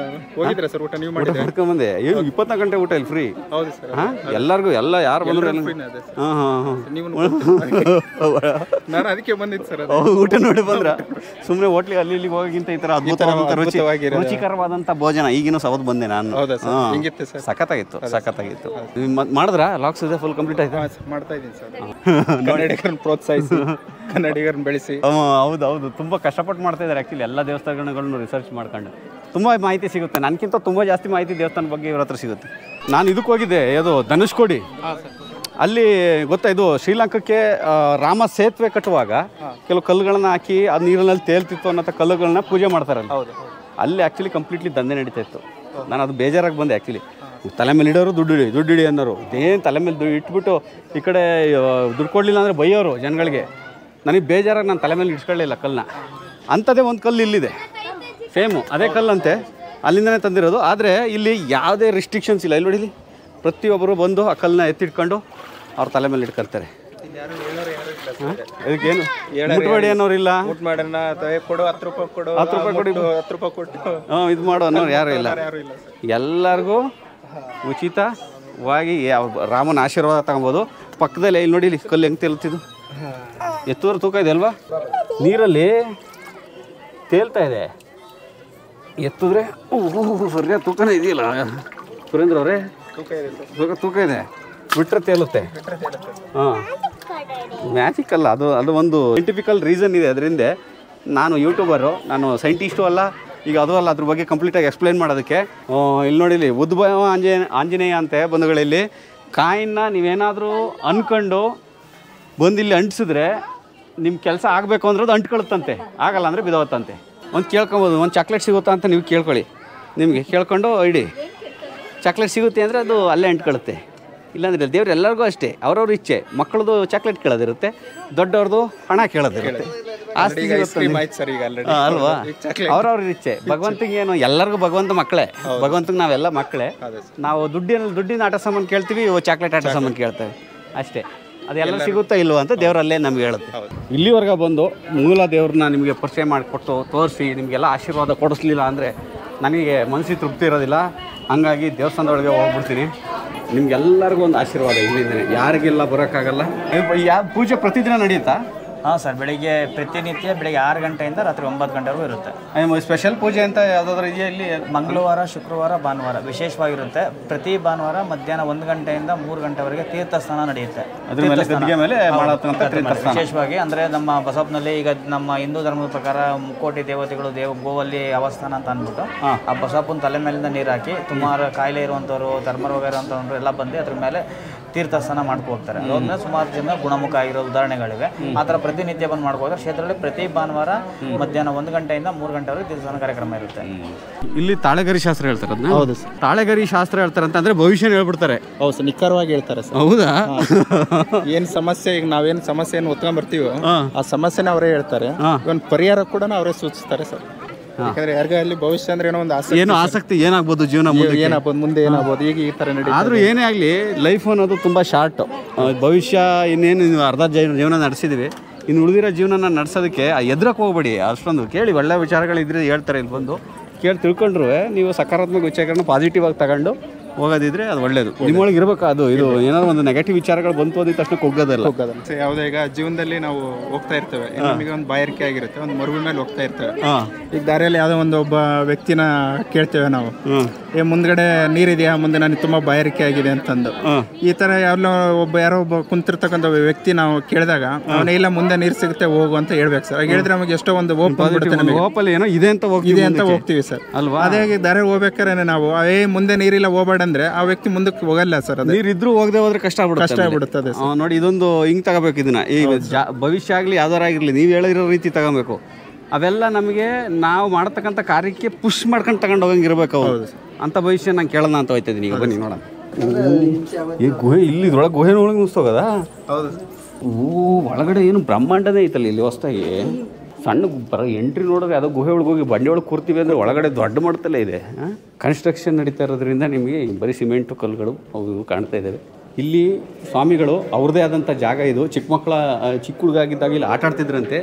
[SPEAKER 5] ಹೋಗಿದ್ರೆ ಸರ್? ಊಟ ನೀವು ಮಾಡಿದ್ರೆ?
[SPEAKER 1] ಮಾಡ್ಕೊಂಬಂದೆ. ಏನು 24 ಗಂಟೆ ಊಟ ಇಲ್ಲಿ ಫ್ರೀ?
[SPEAKER 5] ಹೌದು ಸರ್.
[SPEAKER 1] ಎಲ್ಲರಿಗೂ ಯಾರು ಬಂದ್ರು
[SPEAKER 5] ನೀವು ನಾನು ಅದಕ್ಕೆ ಬಂದಿದ್ದು ಸರ್.
[SPEAKER 1] ಊಟ ನೋಡಿ ಬಂದ್ರ? ಸುಮ್ಮನೆ ಹೋಟ್ಲಿಗೆ ಅಲ್ಲಿ ಇಲ್ಲಿಗೆ ಹೋಗಿಂತ ಈ ಥರ ಅದ್ಭುತವಾದಂಥ ರುಚಿಕರವಾದಂಥ ಭೋಜನ. ಈಗಿನ ಸವತ್ತು ಬಂದೆ ನಾನು. ಸಖತ್ತಾಗಿತ್ತು. ಮಾಡಿದ್ರ ಲಾಕ್ಸ್ ಇದೆ ಫುಲ್ ಕಂಪ್ಲೀಟ್ ಆಯ್ತು?
[SPEAKER 5] ಮಾಡ್ತಾ ಇದ್ದೀನಿ ಸರ್. ಕನ್ನಡಿಗರನ್ನ ಪ್ರೋತ್ಸಾಹಿಸಿ, ಕನ್ನಡಿಗರನ್ನ ಬೆಳೆಸಿ.
[SPEAKER 1] ಹೌದು ತುಂಬ ಕಷ್ಟಪಟ್ಟು ಮಾಡ್ತಾ ಇದ್ದಾರೆ ಆ್ಯಕ್ಚುಲಿ. ಎಲ್ಲ ದೇವಸ್ಥಾನಗಳನ್ನು ರಿಸರ್ಚ್ ಮಾಡ್ಕೊಂಡು ತುಂಬ ಮಾಹಿತಿ ಸಿಗುತ್ತೆ. ನನಗಿಂತ ತುಂಬ ಜಾಸ್ತಿ ಮಾಹಿತಿ ದೇವಸ್ಥಾನ ಬಗ್ಗೆ ಇವ್ರ ಹತ್ರ ಸಿಗುತ್ತೆ. ನಾನು ಇದಕ್ಕೆ ಹೋಗಿದ್ದೆ, ಅದು ಧನುಷ್ಕೋಡಿ. ಅಲ್ಲಿ ಗೊತ್ತಾ, ಇದು ಶ್ರೀಲಂಕಾಕ್ಕೆ ರಾಮ ಸೇತುವೆ ಕಟ್ಟುವಾಗ ಕೆಲವು ಕಲ್ಲುಗಳನ್ನ ಹಾಕಿ ಅದು ನೀರಿನಲ್ಲಿ ತೇಲ್ತಿತ್ತು ಅನ್ನೋ ಕಲ್ಲುಗಳನ್ನ ಪೂಜೆ ಮಾಡ್ತಾರಲ್ಲ, ಅಲ್ಲಿ ಆ್ಯಕ್ಚುಲಿ ಕಂಪ್ಲೀಟ್ಲಿ ದಂಧೆ ನಡೀತಾ ಇತ್ತು. ನಾನು ಅದು ಬೇಜಾರಾಗಿ ಬಂದೆ ಆ್ಯಕ್ಚುಲಿ. ತಲೆ ಮೇಲೆ ಇಡೋರು ದುಡ್ಡು ಹಿಡಿ ಅನ್ನೋರು. ಇದೇನು ತಲೆ ಮೇಲೆ ಇಟ್ಬಿಟ್ಟು ಈ ಕಡೆ ದುಡ್ಡು ಕೊಡಲಿಲ್ಲ ಅಂದರೆ ಬೈಯೋರು ಜನಗಳಿಗೆ. ನನಗೆ ಬೇಜಾರಾಗಿ ನಾನು ತಲೆ ಮೇಲೆ ಇಡ್ಸ್ಕೊಳ್ಳಿಲ್ಲ ಕಲ್ಲನ್ನ. ಅಂಥದ್ದೇ ಒಂದು ಕಲ್ಲು ಇಲ್ಲಿದೆ, ಸೇಮು ಅದೇ ಕಲ್ಲಂತೆ, ಅಲ್ಲಿಂದನೇ ತಂದಿರೋದು. ಆದರೆ ಇಲ್ಲಿ ಯಾವುದೇ ರಿಸ್ಟ್ರಿಕ್ಷನ್ಸ್ ಇಲ್ಲ. ಇಲ್ಲಿ ನೋಡಿಲಿ, ಪ್ರತಿಯೊಬ್ಬರು ಬಂದು ಆ ಕಲ್ಲನ್ನ ಎತ್ತಿಟ್ಕೊಂಡು ಅವ್ರ ತಲೆ ಮೇಲೆ ಇಟ್ಕೊಳ್ತಾರೆ. ಇದಕ್ಕೇನು ಮುಟ್ಬೇಡಿ ಅನ್ನೋರಿಲ್ಲ,
[SPEAKER 5] ಕೊಡು 10 ರೂಪಾಯಿ ಕೊಡು, 10 ರೂಪಾಯಿ ಕೊಟ್ಟು
[SPEAKER 1] ಇದು ಮಾಡು ಅನ್ನೋರು ಯಾರೂ ಇಲ್ಲ. ಎಲ್ಲರಿಗೂ ಉಚಿತವಾಗಿ ರಾಮನ ಆಶೀರ್ವಾದ ತಗೊಬೋದು. ಪಕ್ಕದಲ್ಲೇ ಇಲ್ಲಿ ನೋಡಿಲಿ ಕಲ್ಲು ಹೆಂಗೆ ತೇಲ್ತಿದ್ದು, ಎತ್ತುವರೆ ತೂಕ ಇದೆ ಅಲ್ವಾ? ನೀರಲ್ಲಿ ತೇಲ್ತಾ ಇದೆ. ಎತ್ತಿದ್ರೆ ಸರಿಯಾದ ತೂಕನೇ ಇದೆಯಲ್ಲ ಸುರೇಂದ್ರ ಅವರೇ? ತೂಕ ಇದೆ, ಬಿಟ್ಟರೆ ತೇಲುತ್ತೆ. ಮ್ಯಾಜಿಕ್ ಅಲ್ಲ ಅದು ಒಂದು ಸೈಂಟಿಫಿಕಲ್ ರೀಸನ್ ಇದೆ ಅದರಿಂದ. ನಾನು ಯೂಟ್ಯೂಬರು, ನಾನು ಸೈಂಟಿಸ್ಟು ಅಲ್ಲ, ಈಗ ಅದು ಅಲ್ಲ. ಅದ್ರ ಬಗ್ಗೆ ಕಂಪ್ಲೀಟಾಗಿ ಎಕ್ಸ್ಪ್ಲೈನ್ ಮಾಡೋದಕ್ಕೆ ಇಲ್ಲಿ ನೋಡಿಲಿ, ಉದ್ಭವ ಆಂಜನೇಯ ಅಂತೆ ಬಂಧುಗಳಲ್ಲಿ. ಕಾಯಿನ್ನ ನೀವೇನಾದರೂ ಅಂದ್ಕೊಂಡು ಬಂದಿಲ್ಲಿ ಅಂಟಿಸಿದ್ರೆ ನಿಮ್ಮ ಕೆಲಸ ಆಗಬೇಕು ಅಂದ್ರೆ ಅದು ಅಂಟ್ಕೊಳುತ್ತಂತೆ, ಆಗಲ್ಲ ಅಂದರೆ ಬಿದೋತ್ತಂತೆ. ಒಂದು ಕೇಳ್ಕೊಬೋದು, ಒಂದು ಚಾಕ್ಲೇಟ್ ಸಿಗುತ್ತಾ ಅಂತ ನೀವು ಕೇಳ್ಕೊಳ್ಳಿ. ನಿಮಗೆ ಕೇಳ್ಕೊಂಡು ಇಡಿ, ಚಾಕ್ಲೇಟ್ ಸಿಗುತ್ತೆ ಅಂದರೆ ಅದು ಅಲ್ಲೇ ಅಂಟ್ಕೊಳ್ಳುತ್ತೆ. ಇಲ್ಲಾಂದರೆ ದೇವ್ರು ಎಲ್ಲರಿಗೂ ಅಷ್ಟೇ, ಅವ್ರವ್ರ ಇಚ್ಛೆ. ಮಕ್ಕಳದು ಚಾಕ್ಲೇಟ್ ಕೇಳೋದಿರುತ್ತೆ, ದೊಡ್ಡವ್ರದ್ದು ಹಣ ಕೇಳೋದಿರುತ್ತೆ. ಆಸ್ತಿ ಅಲ್ವಾ? ಅವ್ರವ್ರ ಇಚ್ಛೆ. ಭಗವಂತಗೆ ಏನು, ಎಲ್ಲರಿಗೂ ಭಗವಂತ ಮಕ್ಕಳೇ. ಭಗವಂತಗೆ ನಾವೆಲ್ಲ ಮಕ್ಕಳೇ. ನಾವು ದುಡ್ಡಿನ ಆಟ ಸಾಮಾನು ಕೇಳ್ತೀವಿ, ಚಾಕ್ಲೇಟ್ ಆಟ ಸಾಮಾನು ಕೇಳ್ತೇವೆ ಅಷ್ಟೇ. ಅದೆಲ್ಲ ಸಿಗುತ್ತಾ ಇಲ್ವ ಅಂತ ದೇವರಲ್ಲೇ ನಮ್ಗೆ ಹೇಳುತ್ತೆ. ಇಲ್ಲಿವರೆಗೆ ಬಂದು ಮೂಲ ದೇವ್ರನ್ನ ನಿಮಗೆ ಪರಿಚಯ ಮಾಡಿಕೊಟ್ಟು ತೋರಿಸಿ ನಿಮಗೆಲ್ಲ ಆಶೀರ್ವಾದ ಕೊಡಿಸ್ಲಿಲ್ಲ ಅಂದರೆ ನನಗೆ ಮನಸ್ಸಿಗೆ ತೃಪ್ತಿ ಇರೋದಿಲ್ಲ. ಹಂಗಾಗಿ ದೇವಸ್ಥಾನದೊಳಗೆ ಹೋಗ್ಬಿಡ್ತೀನಿ. ನಿಮ್ಗೆಲ್ಲರಿಗೂ ಒಂದು ಆಶೀರ್ವಾದ ಇಲ್ಲಿಂದನೇ. ಯಾರಿಗೆಲ್ಲ ಬರೋಕ್ಕಾಗಲ್ಲ. ಯಾವ ಪೂಜೆ ಪ್ರತಿದಿನ ನಡೆಯುತ್ತಾ?
[SPEAKER 6] ಹಾಂ ಸರ್, ಪ್ರತಿನಿತ್ಯ ಬೆಳಿಗ್ಗೆ 6 ಗಂಟೆಯಿಂದ ರಾತ್ರಿ 9 ಗಂಟೆವರೆಗೂ ಇರುತ್ತೆ.
[SPEAKER 1] ಸ್ಪೆಷಲ್ ಪೂಜೆ ಅಂತ ಯಾವುದಾದ್ರೂ ಇದೆಯಾ ಇಲ್ಲಿ?
[SPEAKER 6] ಮಂಗಳವಾರ, ಶುಕ್ರವಾರ, ಭಾನುವಾರ ವಿಶೇಷವಾಗಿರುತ್ತೆ. ಪ್ರತಿ ಭಾನುವಾರ ಮಧ್ಯಾಹ್ನ 1 ಗಂಟೆಯಿಂದ 3 ಗಂಟೆವರೆಗೆ ತೀರ್ಥಸ್ನಾನ ನಡೆಯುತ್ತೆ. ವಿಶೇಷವಾಗಿ ಅಂದರೆ ನಮ್ಮ ಬಸವನಲ್ಲಿ ಈಗ ನಮ್ಮ ಹಿಂದೂ ಧರ್ಮದ ಪ್ರಕಾರ ಮುಕ್ಕೋಟಿ ದೇವತೆಗಳು ಗೋವಲ್ಲಿ ಅವಸ್ಥಾನ ಅಂತ ಅಂದ್ಬಿಟ್ಟು ಆ ಬಸವಪ್ಪನ ತಲೆ ಮೇಲಿಂದ ನೀರು ಹಾಕಿ ಸುಮಾರು ಕಾಯಿಲೆ ಇರುವಂಥವ್ರು, ಧರ್ಮರೋಗ ಇರುವಂಥವ್ರು ಎಲ್ಲ ಬಂದು ಅದ್ರ ಮೇಲೆ ತೀರ್ಥಸ್ನಾನ ಮಾಡ್ಕೊ ಹೋಗ್ತಾರೆ. ಅದಾದ್ಮೇಲೆ ಸುಮಾರು ಜನ ಗುಣಮುಖ ಆಗಿರೋ ಉದಾಹರಣೆಗಳಿವೆ. ಆ ಥರ ಪ್ರತಿನಿತ್ಯ ಬಂದು ಮಾಡ್ಕೋದ್ರೆ ಕ್ಷೇತ್ರದಲ್ಲಿ ಪ್ರತಿ ಭಾನುವಾರ ಮಧ್ಯಾಹ್ನ 1 ಗಂಟೆಯಿಂದ 3 ಗಂಟೆವರೆಗೆ ತೀರ್ಥಸ್ನಾನ ಕಾರ್ಯಕ್ರಮ ಇರುತ್ತೆ.
[SPEAKER 1] ಇಲ್ಲಿ ತಾಳೆಗರಿ ಶಾಸ್ತ್ರ ಹೇಳ್ತಾರೆ ಅದನ್ನ? ಹೌದು ಸರ್, ತಾಳೆಗರಿ ಶಾಸ್ತ್ರ ಹೇಳ್ತಾರೆ ಅಂತಂದ್ರೆ ಭವಿಷ್ಯ ಹೇಳ್ಬಿಡ್ತಾರೆ.
[SPEAKER 5] ಹೌದು ಸರ್, ನಿಖರವಾಗಿ ಹೇಳ್ತಾರೆ ಸರ್.
[SPEAKER 1] ಹೌದಾ?
[SPEAKER 5] ಏನು ಸಮಸ್ಯೆ, ಈಗ ನಾವೇನು ಸಮಸ್ಯೆಯನ್ನು ಹೊತ್ಕೊಂಡ್ ಬರ್ತೀವೋ ಆ ಸಮಸ್ಯೆನ ಅವರೇ ಹೇಳ್ತಾರೆ. ಒಂದು ಪರಿಹಾರ ಕೂಡ ಅವರೇ ಸೂಚಿಸ್ತಾರೆ ಸರ್. ಯಾಕಂದ್ರೆ ಯಾರಿಗಾಗಲಿ ಭವಿಷ್ಯ ಅಂದ್ರೆ ಏನೋ ಒಂದು
[SPEAKER 1] ಆಸಕ್ತಿ ಏನಾಗ್ಬೋದು, ಜೀವನ
[SPEAKER 5] ಏನಾಗ್ಬೋದು, ಮುಂದೆ ಏನಾಗ್ಬೋದು, ಈಗ ಈ ತರ ನಡೀತಾ.
[SPEAKER 1] ಆದ್ರೂ ಏನೇ ಆಗಲಿ ಲೈಫ್ ಅನ್ನೋದು ತುಂಬಾ ಶಾರ್ಟ್. ಭವಿಷ್ಯ ಇನ್ನೇನು ಅರ್ಧ ಜೀವನ ನಡೆಸಿದೀವಿ, ಇನ್ನು ಉಳಿದಿರೋ ಜೀವನ ನಡೆಸೋದಕ್ಕೆ ಎದ್ರಕ್ಕೆ ಹೋಗ್ಬೇಡಿ. ಅಷ್ಟೊಂದು ಕೇಳಿ, ಒಳ್ಳೆ ವಿಚಾರಗಳಿದ್ರೆ ಹೇಳ್ತಾರೆ. ಇಲ್ಲಿ ಬಂದು ಕೇಳಿ ತಿಳ್ಕೊಂಡ್ರು ನೀವು ಸಕಾರಾತ್ಮಕ ವಿಚಾರಗಳನ್ನ ಪಾಸಿಟಿವ್ ಆಗಿ ತಗೊಂಡು ಹೋಗೋದಿದ್ರೆ ಅದು ಒಳ್ಳೇದು. ನಿಮ್ಮೊಳಗೆ ಇರಬೇಕು. ಅದು ಇದು ಏನಾದ್ರು ಒಂದು ನೆಗೆಟಿವ್ ವಿಚಾರಗಳು ಬಂತು ಅಂದ ತಕ್ಷಣ ಹೋಗೋದಲ್ಲ.
[SPEAKER 5] ಯಾವುದೇ ಈಗ ಜೀವನದಲ್ಲಿ ನಾವು ಹೋಗ್ತಾ ಇರ್ತೇವೆ, ನಮಗೆ ಒಂದು ಬಾಯಾರಿಕೆ ಆಗಿರುತ್ತೆ, ಒಂದು ಮರುಭೂಮಿ ಮೇಲೆ ಹೋಗ್ತಾ ಇರ್ತೇವೆ. ಈಗ ದಾರಿಯಲ್ಲಿ ಯಾವುದೋ ಒಬ್ಬ ವ್ಯಕ್ತಿನ ಕೇಳ್ತೇವೆ ನಾವು, ಮುಂದ್ಗಡೆ ನೀರಿದೆಯಾ, ಮುಂದೆ ನನಗೆ ತುಂಬಾ ಬಾಯಾರಿಕೆ ಆಗಿದೆ ಅಂತಂದು. ಈ ತರ ಯಾರೋ ಒಬ್ಬ ಕುಂತಿರ್ತಕ್ಕಂಥ ವ್ಯಕ್ತಿ ನಾವು ಕೇಳಿದಾಗ ಅವನೇ ಇಲ್ಲ ಮುಂದೆ ನೀರು ಸಿಗುತ್ತೆ ಹೋಗು ಅಂತ ಹೇಳ್ಬೇಕು ಸರ್. ಹೇಳಿದ್ರೆ ನಮಗೆ ಎಷ್ಟೋ ಒಂದು
[SPEAKER 1] ಹೋಪಲ್ಲಿ ಏನೋ ಇದೆ ಅಂತ
[SPEAKER 5] ಹೋಗ್ತೀವಿ ಸರ್ ಅಲ್ವಾ. ಅದೇ ದಾರಿ ಹೋಗ್ಬೇಕಾದ್ರೆ ನಾವು ಮುಂದೆ ನೀರಿಲ್ಲ ಹೋಗ್ಬೇಡ ಅಂದ್ರೆ ಆ ವ್ಯಕ್ತಿ ಮುಂದಕ್ಕೆ ಹೋಗಲ್ಲ ಸರ್.
[SPEAKER 1] ನೀರಿದ್ರು ಹೋಗದೆ ಹೋದ್ರೆ ಕಷ್ಟ ಆಗ್ಬಿಡುತ್ತದೆ ನೋಡಿ. ಇದೊಂದು ಹಿಂಗ್ ತಗೋಬೇಕು ಇದನ್ನ. ಈ ಭವಿಷ್ಯ ಆಗ್ಲಿ ಯಾವ್ದಾರ ಆಗಿರ್ಲಿ, ನೀವು ಹೇಳಿರೋ ರೀತಿ ತಗೋಬೇಕು. ಅವೆಲ್ಲ ನಮಗೆ ನಾವು ಮಾಡತಕ್ಕಂಥ ಕಾರ್ಯಕ್ಕೆ ಪುಷ್ ಮಾಡ್ಕೊಂಡು ತಗೊಂಡು ಹೋಗಂಗಿರ್ಬೇಕು. ಅಂತ ಭವಿಷ್ಯ ನಾನು ಕೇಳೋಣ ಅಂತ ಹೋಯ್ತಿದ್ದೀನಿ. ಈಗ ಬನ್ನಿ ನೋಡೋಣ. ಈ ಗುಹೆ ಇಲ್ಲಿ ಇದ್ರೊಳಗೆ ಗುಹೆನೊಳಗೆ ಮುಗಿಸ್ತೋಗದ?
[SPEAKER 5] ಹೌದು.
[SPEAKER 1] ಒಳಗಡೆ ಏನು ಬ್ರಹ್ಮಾಂಡನೇ ಐತಲ್ಲ ಇಲ್ಲಿ ಹೊಸ್ದಾಗಿ. ಸಣ್ಣ ಬರೋ ಎಂಟ್ರಿ ನೋಡಿದ್ರೆ ಅದು ಗುಹೆ ಒಳಗೆ ಹೋಗಿ ಬಂಡೆ ಒಳಗೆ ಕೂರ್ತೀವಿ ಅಂದರೆ ಒಳಗಡೆ ದೊಡ್ಡ ಮಟ್ಟದಲ್ಲೇ ಇದೆ. ಕನ್ಸ್ಟ್ರಕ್ಷನ್ ನಡೀತಾ ಇರೋದ್ರಿಂದ ನಿಮಗೆ ಬರೀ ಸಿಮೆಂಟು ಕಲ್ಲುಗಳು ಅವು ಕಾಣ್ತಾ ಇದ್ದಾವೆ. ಇಲ್ಲಿ ಸ್ವಾಮಿಗಳು ಅವ್ರದ್ದೇ ಆದಂಥ ಜಾಗ ಇದು. ಚಿಕ್ಕ ಹುಡುಗಾಗಿದ್ದಾಗ ಇಲ್ಲಿ ಆಟ ಆಡ್ತಿದ್ರಂತೆ.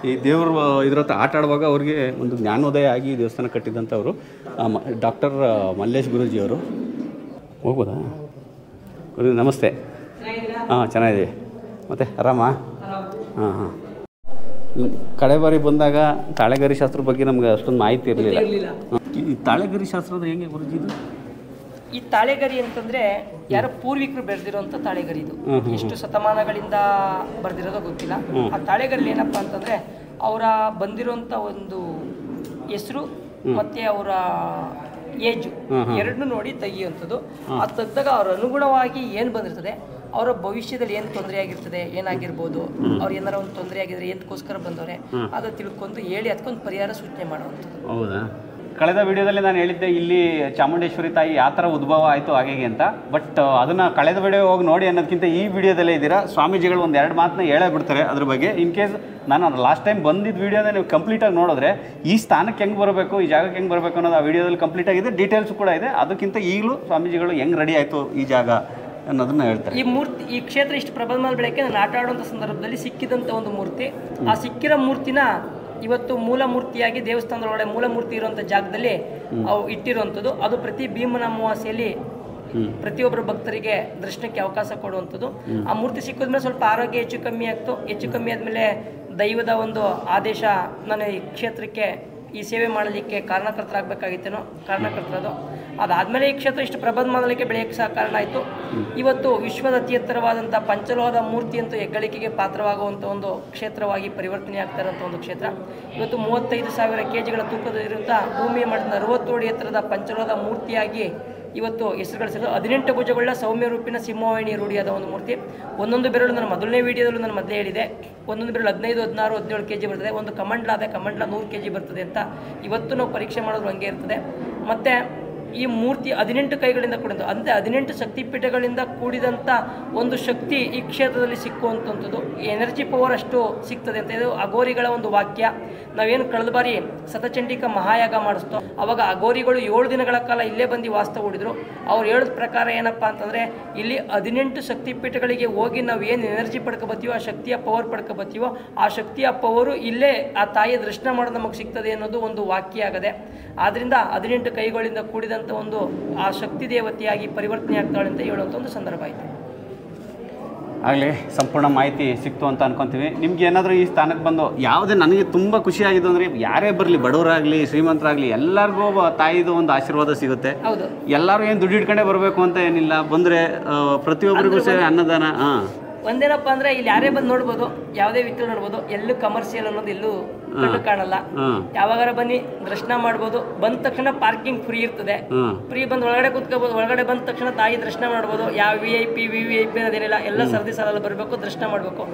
[SPEAKER 1] ಈ ದೇವರು ಇದ್ರ ಹತ್ರ ಆಟ ಆಡುವಾಗ ಅವ್ರಿಗೆ ಒಂದು ಜ್ಞಾನೋದಯ ಆಗಿ ದೇವಸ್ಥಾನ ಕಟ್ಟಿದಂಥವ್ರು ಡಾಕ್ಟರ್ ಮಲ್ಲೇಶ್ ಗುರೂಜಿಯವರು. ಹೋಗ್ಬೋದಾ? ನಮಸ್ತೆ. ಚೆನ್ನಾಗಿದ್ದೀವಿ. ಮತ್ತು ಆರಾಮ? ಹಾಂ. ಕಡೆ ಬಾರಿ ಬಂದಾಗ ತಾಳೆಗರಿ ಶಾಸ್ತ್ರದ ಬಗ್ಗೆ ನಮ್ಗೆ ಅಷ್ಟೊಂದು ಮಾಹಿತಿ ಇರಲಿಲ್ಲ. ಈ ತಾಳೆಗರಿ ಶಾಸ್ತ್ರದ ಹೆಂಗೆ ಗುರುಜಿ ಇದು?
[SPEAKER 3] ಈ ತಾಳೆಗರಿ ಅಂತಂದರೆ ಯಾರೋ ಪೂರ್ವಿಕರು ಬೆಳೆದಿರೋಂಥ ತಾಳೆಗರಿ ಇದು. ಎಷ್ಟು ಶತಮಾನಗಳಿಂದ ಬರೆದಿರೋದೋ ಗೊತ್ತಿಲ್ಲ. ಆ ತಾಳೆಗರಿ ಏನಪ್ಪ ಅಂತಂದರೆ ಅವರ ಬಂದಿರೋಂಥ ಒಂದು ಹೆಸರು ಮತ್ತು ಅವರ ಏಜು ಎರಡನ್ನೂ ನೋಡಿ ತೆಗಿಯುವಂಥದ್ದು. ಅದು ತೆಗೆದಾಗ ಅವ್ರ ಅನುಗುಣವಾಗಿ ಏನು ಬಂದಿರ್ತದೆ, ಅವರ ಭವಿಷ್ಯದಲ್ಲಿ ಏನು ತೊಂದರೆ ಆಗಿರ್ತದೆ, ಏನಾಗಿರ್ಬೋದು, ಅವ್ರು ಏನಾರ ಒಂದು ತೊಂದರೆ ಆಗಿದ್ರೆ ಏನಕ್ಕೋಸ್ಕರ ಬಂದವ್ರೆ ಅದು ತಿಳ್ಕೊಂಡು ಹೇಳಿ ಅದಕ್ಕೊಂದು ಪರಿಹಾರ ಸೂಚನೆ ಮಾಡುವಂಥದ್ದು.
[SPEAKER 1] ಹೌದಾ? ಕಳೆದ ವಿಡಿಯೋದಲ್ಲಿ ನಾನು ಹೇಳಿದ್ದೆ ಇಲ್ಲಿ ಚಾಮುಂಡೇಶ್ವರಿ ತಾಯಿ ಯಾವ ಥರ ಉದ್ಭವ ಆಯಿತು ಹಾಗೆ ಅಂತ. ಬಟ್ ಅದನ್ನು ಕಳೆದ ವಿಡಿಯೋ ಹೋಗಿ ನೋಡಿ ಅನ್ನೋದಕ್ಕಿಂತ ಈ ವಿಡಿಯೋದಲ್ಲೇ ಇದ್ದೀರಾ. ಸ್ವಾಮೀಜಿಗಳು ಒಂದು 2 ಮಾತನ್ನ ಹೇಳೇ ಬಿಡ್ತಾರೆ ಅದ್ರ ಬಗ್ಗೆ. ಇನ್ ಕೇಸ್ ನಾನು ಲಾಸ್ಟ್ ಟೈಮ್ ಬಂದಿದ್ದ ವಿಡಿಯೋನ ನೀವು ಕಂಪ್ಲೀಟಾಗಿ ನೋಡಿದ್ರೆ ಈ ಸ್ಥಾನಕ್ಕೆ ಹೆಂಗೆ ಬರಬೇಕು, ಈ ಜಾಗಕ್ಕೆ ಹೆಂಗೆ ಬರಬೇಕು ಅನ್ನೋದು ಆ ವಿಡಿಯೋದಲ್ಲಿ ಕಂಪ್ಲೀಟ್ ಆಗಿದೆ. ಡೀಟೇಲ್ಸ್ ಕೂಡ ಇದೆ. ಅದಕ್ಕಿಂತ ಈಗಲೂ ಸ್ವಾಮೀಜಿಗಳು ಹೆಂಗೆ ರೆಡಿ ಆಯಿತು ಈ ಜಾಗ ಅನ್ನೋದನ್ನ ಹೇಳ್ತಾರೆ.
[SPEAKER 3] ಈ ಕ್ಷೇತ್ರ ಇಷ್ಟು ಪ್ರಬಲ ಬೆಳಕ್ಕೆ ನಾನು ಆಟ ಆಡುವಂಥ ಸಂದರ್ಭದಲ್ಲಿ ಸಿಕ್ಕಿದಂಥ ಒಂದು ಮೂರ್ತಿ. ಆ ಸಿಕ್ಕಿರೋ ಮೂರ್ತಿನ ಇವತ್ತು ಮೂಲ ಮೂರ್ತಿಯಾಗಿ ದೇವಸ್ಥಾನದೊಳಗಡೆ ಮೂಲ ಮೂರ್ತಿ ಇರುವಂಥ ಜಾಗದಲ್ಲಿ ಅವು ಇಟ್ಟಿರುವಂಥದ್ದು. ಅದು ಪ್ರತಿ ಭೀಮನ ಅಮಾವಾಸ್ಯೆಯಲ್ಲಿ ಪ್ರತಿಯೊಬ್ಬರ ಭಕ್ತರಿಗೆ ದರ್ಶನಕ್ಕೆ ಅವಕಾಶ ಕೊಡುವಂಥದ್ದು. ಆ ಮೂರ್ತಿ ಸಿಕ್ಕಿದ್ಮೇಲೆ ಸ್ವಲ್ಪ ಆರೋಗ್ಯ ಹೆಚ್ಚು ಕಮ್ಮಿ ಆಗ್ತು. ಹೆಚ್ಚು ಕಮ್ಮಿ ಆದಮೇಲೆ ದೈವದ ಒಂದು ಆದೇಶ ನನ್ನ ಈ ಕ್ಷೇತ್ರಕ್ಕೆ ಈ ಸೇವೆ ಮಾಡಲಿಕ್ಕೆ ಕಾರಣಕರ್ತರಾಗಬೇಕಾಗಿತ್ತೇನೋ ಕಾರಣಕರ್ತರದು. ಅದಾದಮೇಲೆ ಈ ಕ್ಷೇತ್ರ ಇಷ್ಟು ಪ್ರಬಂಧಮಾನಲಿಕ್ಕೆ ಬೆಳೆಯೋಕ್ಕೆ ಸಹ ಕಾರಣ ಆಯಿತು. ಇವತ್ತು ವಿಶ್ವದ ಅತಿ ಎತ್ತರವಾದಂಥ ಪಂಚಲೋಹದ ಮೂರ್ತಿ ಅಂತೂ ಹೆಗ್ಗಳಿಕೆಗೆ ಪಾತ್ರವಾಗುವಂಥ ಒಂದು ಕ್ಷೇತ್ರವಾಗಿ ಪರಿವರ್ತನೆ ಆಗ್ತಾ ಇರೋಂಥ ಒಂದು ಕ್ಷೇತ್ರ. ಇವತ್ತು 35,000 kg ತೂಕದಲ್ಲಿರುವಂಥ ಭೂಮಿಯ ಮಟ್ಟದ 60 ಅಡಿ ಎತ್ತರದ ಪಂಚಲೋಹದ ಮೂರ್ತಿಯಾಗಿ ಇವತ್ತು ಹೆಸರು ಗಳಿಸಿದ್ರು. 18 ಭುಜಗಳ ಸೌಮ್ಯ ರೂಪಿನ ಸಿಂಹವಾಹಿನಿ ರೂಢಿಯಾದ ಒಂದು ಮೂರ್ತಿ. ಒಂದೊಂದು ಬೆರಳು ನನ್ನ ಮೊದಲನೇ ವಿಡಿಯೋದಲ್ಲೂ ನಾನು ಮೊದಲೇ ಹೇಳಿದೆ, ಒಂದೊಂದು ಬೆರಳು 15, 16, 17 kg ಬರ್ತದೆ. ಒಂದು ಕಮಂಡಲ 100 kg ಬರ್ತದೆ ಅಂತ ಇವತ್ತು ನಾವು ಪರೀಕ್ಷೆ ಮಾಡೋದು ಹಂಗೆ ಇರ್ತದೆ. ಮತ್ತು ಈ ಮೂರ್ತಿ 18 ಕೈಗಳಿಂದ ಕೂಡಿದ್ದು, ಅಂದರೆ 18 ಶಕ್ತಿಪೀಠಗಳಿಂದ ಕೂಡಿದಂಥ ಒಂದು ಶಕ್ತಿ ಈ ಕ್ಷೇತ್ರದಲ್ಲಿ ಸಿಕ್ಕುವಂಥದ್ದು. ಎನರ್ಜಿ ಪವರ್ ಅಷ್ಟು ಸಿಗ್ತದೆ ಅಂತ ಇದು ಅಘೋರಿಗಳ ಒಂದು ವಾಕ್ಯ. ನಾವೇನು ಕಳೆದ ಬಾರಿ ಶತಚಂಡಿಕ ಮಹಾಯಾಗ ಮಾಡಿಸ್ತೋ ಅವಾಗ ಅಘೋರಿಗಳು 7 ದಿನಗಳ ಕಾಲ ಇಲ್ಲೇ ಬಂದು ವಾಸ್ತವ ಹೂಡಿದ್ರು. ಅವ್ರು ಹೇಳಿದ ಪ್ರಕಾರ ಏನಪ್ಪ ಅಂತಂದರೆ ಇಲ್ಲಿ 18 ಶಕ್ತಿಪೀಠಗಳಿಗೆ ಹೋಗಿ ನಾವು ಏನು ಎನರ್ಜಿ ಪಡ್ಕೊಬತ್ತೀವೋ, ಆ ಶಕ್ತಿಯ ಪವರ್ ಪಡ್ಕೊಬತ್ತೀವೋ, ಆ ಶಕ್ತಿಯ ಪವರು ಇಲ್ಲೇ ಆ ತಾಯಿಯ ದರ್ಶನ ಮಾಡೋದು ನಮಗೆ ಸಿಗ್ತದೆ ಅನ್ನೋದು ಒಂದು ವಾಕ್ಯ ಆಗದೆ. ಆದ್ದರಿಂದ 18 ಕೈಗಳಿಂದ ಕೂಡಿದಂಥ ಒಂದು ಆ ಶಕ್ತಿ ದೇವತೆಯಾಗಿ ಪರಿವರ್ತನೆ ಆಗ್ತಾಳೆ ಅಂತ ಹೇಳುವಂಥ ಒಂದು ಸಂದರ್ಭ ಆಯಿತು.
[SPEAKER 1] ಆಗಲಿ ಸಂಪೂರ್ಣ ಮಾಹಿತಿ ಸಿಕ್ತು ಅಂತ ಅನ್ಕೊತೀವಿ. ನಿಮ್ಗೆ ಏನಾದರೂ ಈ ಸ್ಥಾನಕ್ಕೆ ಬಂದು ಯಾವುದೇ ನನಗೆ ತುಂಬ ಖುಷಿಯಾಗಿದ್ದು ಅಂದರೆ ಯಾರೇ ಬರಲಿ, ಬಡವರಾಗಲಿ ಶ್ರೀಮಂತರಾಗಲಿ, ಎಲ್ಲರಿಗೂ ತಾಯಿದು ಒಂದು ಆಶೀರ್ವಾದ ಸಿಗುತ್ತೆ.
[SPEAKER 3] ಹೌದು,
[SPEAKER 1] ಎಲ್ಲರೂ ಏನು ದುಡ್ಡು ಇಟ್ಕೊಂಡೇ ಬರಬೇಕು ಅಂತ ಏನಿಲ್ಲ. ಬಂದರೆ ಪ್ರತಿಯೊಬ್ಬರಿಗೂ ಸೇವೆ ಅನ್ನದಾನ.
[SPEAKER 3] ಒಂದೇನಪ್ಪ ಅಂದರೆ ಇಲ್ಲಿ ಯಾರೇ ಬಂದು ನೋಡ್ಬೋದು, ಯಾವುದೇ ವ್ಯಕ್ತಿ ನೋಡ್ಬೋದು. ಎಲ್ಲೂ ಕಮರ್ಷಿಯಲ್ ಅನ್ನೋದು ಎಲ್ಲೂ ಕಣ್ಣು ಕಾಣಲ್ಲ. ಯಾವಾಗಾರ ಬನ್ನಿ ದರ್ಶನ ಮಾಡ್ಬೋದು. ಬಂದ ತಕ್ಷಣ ಪಾರ್ಕಿಂಗ್ ಫ್ರೀ ಇರ್ತದೆ. ಫ್ರೀ ಬಂದು ಒಳಗಡೆ ಕೂತ್ಕೋಬೋದು. ಒಳಗಡೆ ಬಂದ ತಕ್ಷಣ ತಾಯಿ ದರ್ಶನ ಮಾಡ್ಬೋದು. ಯಾವ VIP ಅನ್ನೋದೇನಿಲ್ಲ, ಎಲ್ಲ ಸರದಿ ಸಾಲಲ್ಲಿ ಬರಬೇಕು, ದರ್ಶನ ಮಾಡಬೇಕು.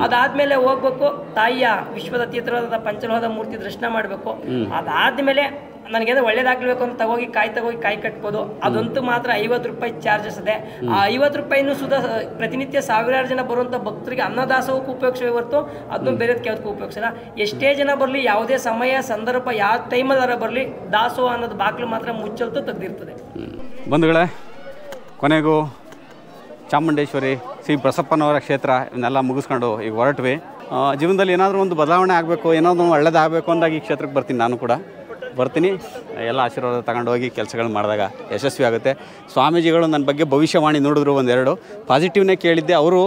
[SPEAKER 3] ಅದಾದ್ಮೇಲೆ ಹೋಗ್ಬೇಕು, ತಾಯಿಯ ವಿಶ್ವದ ಅತಿ ಎತ್ತರವಾದ ಪಂಚಲೋಹದ ಮೂರ್ತಿ ದರ್ಶನ ಮಾಡಬೇಕು. ಅದಾದ್ಮೇಲೆ ನನಗೇನೋ ಒಳ್ಳೇದಾಗಬೇಕು ಅಂತ ತಗೋಗಿ ಕಾಯಿ ಕಟ್ಬೋದು. ಅದಂತೂ ಮಾತ್ರ 50 ರೂಪಾಯಿ ಚಾರ್ಜಸ್ ಇದೆ. ಆ 50 ರೂಪಾಯಿನೂ ಸುಧಾ ಪ್ರತಿನಿತ್ಯ ಸಾವಿರಾರು ಜನ ಬರುವಂಥ ಭಕ್ತರಿಗೆ ಅನ್ನದಾಸೋಹಕ್ಕೂ ಉಪಯೋಗಿಸೇ ಹೊರತು ಅದನ್ನು ಬೇರೆದಕ್ಕೆ ಯಾವುದಕ್ಕೂ ಉಪಯೋಗಿಸಲ್ಲ. ಎಷ್ಟೇ ಜನ ಬರಲಿ, ಯಾವುದೇ ಸಮಯ ಸಂದರ್ಭ ಯಾವ ಟೈಮಲ್ಲಾರ ಬರಲಿ, ದಾಸೋಹ ಅನ್ನೋದು ಬಾಗಿಲು ಮಾತ್ರ ಮುಚ್ಚಲ್ತು ತೆಗೆದಿರ್ತದೆ.
[SPEAKER 1] ಬಂಧುಗಳೇ, ಕೊನೆಗೂ ಚಾಮುಂಡೇಶ್ವರಿ ಶ್ರೀ ಬಸಪ್ಪನವರ ಕ್ಷೇತ್ರ ಇವನ್ನೆಲ್ಲ ಮುಗಿಸ್ಕೊಂಡು ಈಗ ಹೊರಟ್ವಿ. ಜೀವನದಲ್ಲಿ ಏನಾದರೂ ಒಂದು ಬದಲಾವಣೆ ಆಗಬೇಕು, ಏನಾದರೂ ಒಳ್ಳೇದಾಗಬೇಕು ಅಂದಾಗ ಈ ಕ್ಷೇತ್ರಕ್ಕೆ ಬರ್ತೀನಿ. ನಾನು ಕೂಡ ಬರ್ತೀನಿ. ಎಲ್ಲ ಆಶೀರ್ವಾದ ತಗೊಂಡು ಹೋಗಿ ಕೆಲಸಗಳು ಮಾಡಿದಾಗ ಯಶಸ್ವಿ ಆಗುತ್ತೆ. ಸ್ವಾಮೀಜಿಗಳು ನನ್ನ ಬಗ್ಗೆ ಭವಿಷ್ಯವಾಣಿ ನೋಡಿದ್ರು, ಒಂದೆರಡು ಪಾಸಿಟಿವ್ನೇ ಕೇಳಿದ್ದೆ. ಅವರು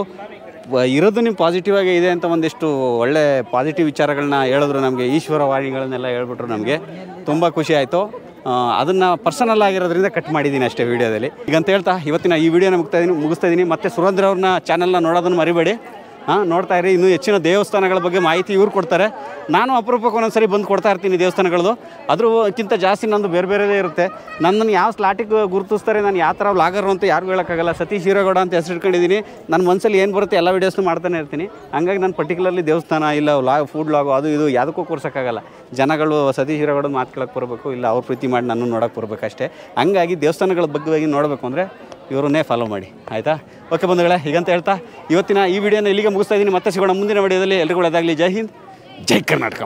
[SPEAKER 1] ಇರೋದು ನಿಮ್ಮ ಪಾಸಿಟಿವ್ ಆಗೇ ಇದೆ ಅಂತ ಒಂದಿಷ್ಟು ಒಳ್ಳೆ ಪಾಸಿಟಿವ್ ವಿಚಾರಗಳನ್ನ ಹೇಳಿದ್ರು ನಮಗೆ. ಈಶ್ವರ ವಾಣಿಗಳನ್ನೆಲ್ಲ ಹೇಳ್ಬಿಟ್ರು. ನಮಗೆ ತುಂಬ ಖುಷಿ ಆಯಿತು. ಅದನ್ನು ಪರ್ಸನಲ್ ಆಗಿರೋದ್ರಿಂದ ಕಟ್ ಮಾಡಿದ್ದೀನಿ ಅಷ್ಟೇ ವೀಡಿಯೋದಲ್ಲಿ. ಈಗಂತ ಹೇಳ್ತಾ ಇವತ್ತಿನ ಈ ವಿಡಿಯೋನ ಮುಗಿಸ್ತಾ ಇದ್ದೀನಿ. ಮತ್ತು ಸುರೇಂದ್ರ ಅವ್ರನ್ನ ಚಾನಲ್ನ ನೋಡೋದನ್ನು ಮರಿಬೇಡಿ. ನೋಡ್ತಾ ಇರಿ. ಇನ್ನೂ ಹೆಚ್ಚಿನ ದೇವಸ್ಥಾನಗಳ ಬಗ್ಗೆ ಮಾಹಿತಿ ಇವ್ರು ಕೊಡ್ತಾರೆ. ನಾನು ಅಪರೂಪಕ್ಕೆ ಒಂದೊಂದ್ಸರಿ ಬಂದು ಕೊಡ್ತಾ ಇರ್ತೀನಿ ದೇವಸ್ಥಾನಗಳದ್ದು. ಅದ್ರಕ್ಕಿಂತ ಜಾಸ್ತಿ ನಂದು ಬೇರೆ ಇರುತ್ತೆ. ನನ್ನನ್ನು ಯಾವ ಸ್ಲಾಟಿಗೆ ಗುರುತಿಸ್ತಾರೆ, ನಾನು ಯಾವ ಥರ ವ್ಲಾಗರು ಅಂತ ಯಾರಿಗೂ ಹೇಳೋಕ್ಕಾಗಲ್ಲ. ಸತೀಶ್ ಹೀರೇಗೌಡ ಅಂತ ಹೆಸರು ಇಟ್ಕೊಂಡಿದ್ದೀನಿ. ನನ್ನ ಮನಸ್ಸಲ್ಲಿ ಏನು ಬರುತ್ತೆ ಎಲ್ಲ ವೀಡಿಯೋಸ್ನು ಮಾಡ್ತಾನೆ ಇರ್ತೀನಿ. ಹಂಗಾಗಿ ನಾನು ಪರ್ಟಿಕ್ಯುಲರ್ಲಿ ದೇವಸ್ಥಾನ ಇಲ್ಲ ಫುಡ್ ಲಾಗು ಅದು ಇದು ಯಾವುದಕ್ಕೂ ಕೂರ್ಸೋಕ್ಕಾಗಲ್ಲ. ಜನಗಳು ಸತೀಶ್ ಹೀರೇಗೌಡ ಮಾತು ಕೇಳೋಕ್ಕೆ ಬರಬೇಕು, ಇಲ್ಲ ಅವ್ರು ಪ್ರೀತಿ ಮಾಡಿ ನಾನು ನೋಡೋಕ್ಕೆ ಬರಬೇಕಷ್ಟೇ. ಹಂಗಾಗಿ ದೇವಸ್ಥಾನಗಳ ಬಗ್ಗೆ ನೋಡಬೇಕು ಅಂದರೆ ಇವರನ್ನೇ ಫಾಲೋ ಮಾಡಿ, ಆಯಿತಾ? ಓಕೆ ಬಂಧುಗಳೇ, ಹೀಗಂತ ಹೇಳ್ತಾ ಇವತ್ತಿನ ಈ ವಿಡಿಯೋನ ಇಲ್ಲಿಗೆ ಮುಗಿಸ್ತಾ ಇದ್ದೀನಿ. ಮತ್ತೆ ಸಿಗೋಣ ಮುಂದಿನ ವಿಡಿಯೋದಲ್ಲಿ. ಎಲ್ರಿಗೂ ಒಳ್ಳೆಯದಾಗಲಿ. ಜೈ ಹಿಂದ್, ಜೈ ಕರ್ನಾಟಕ.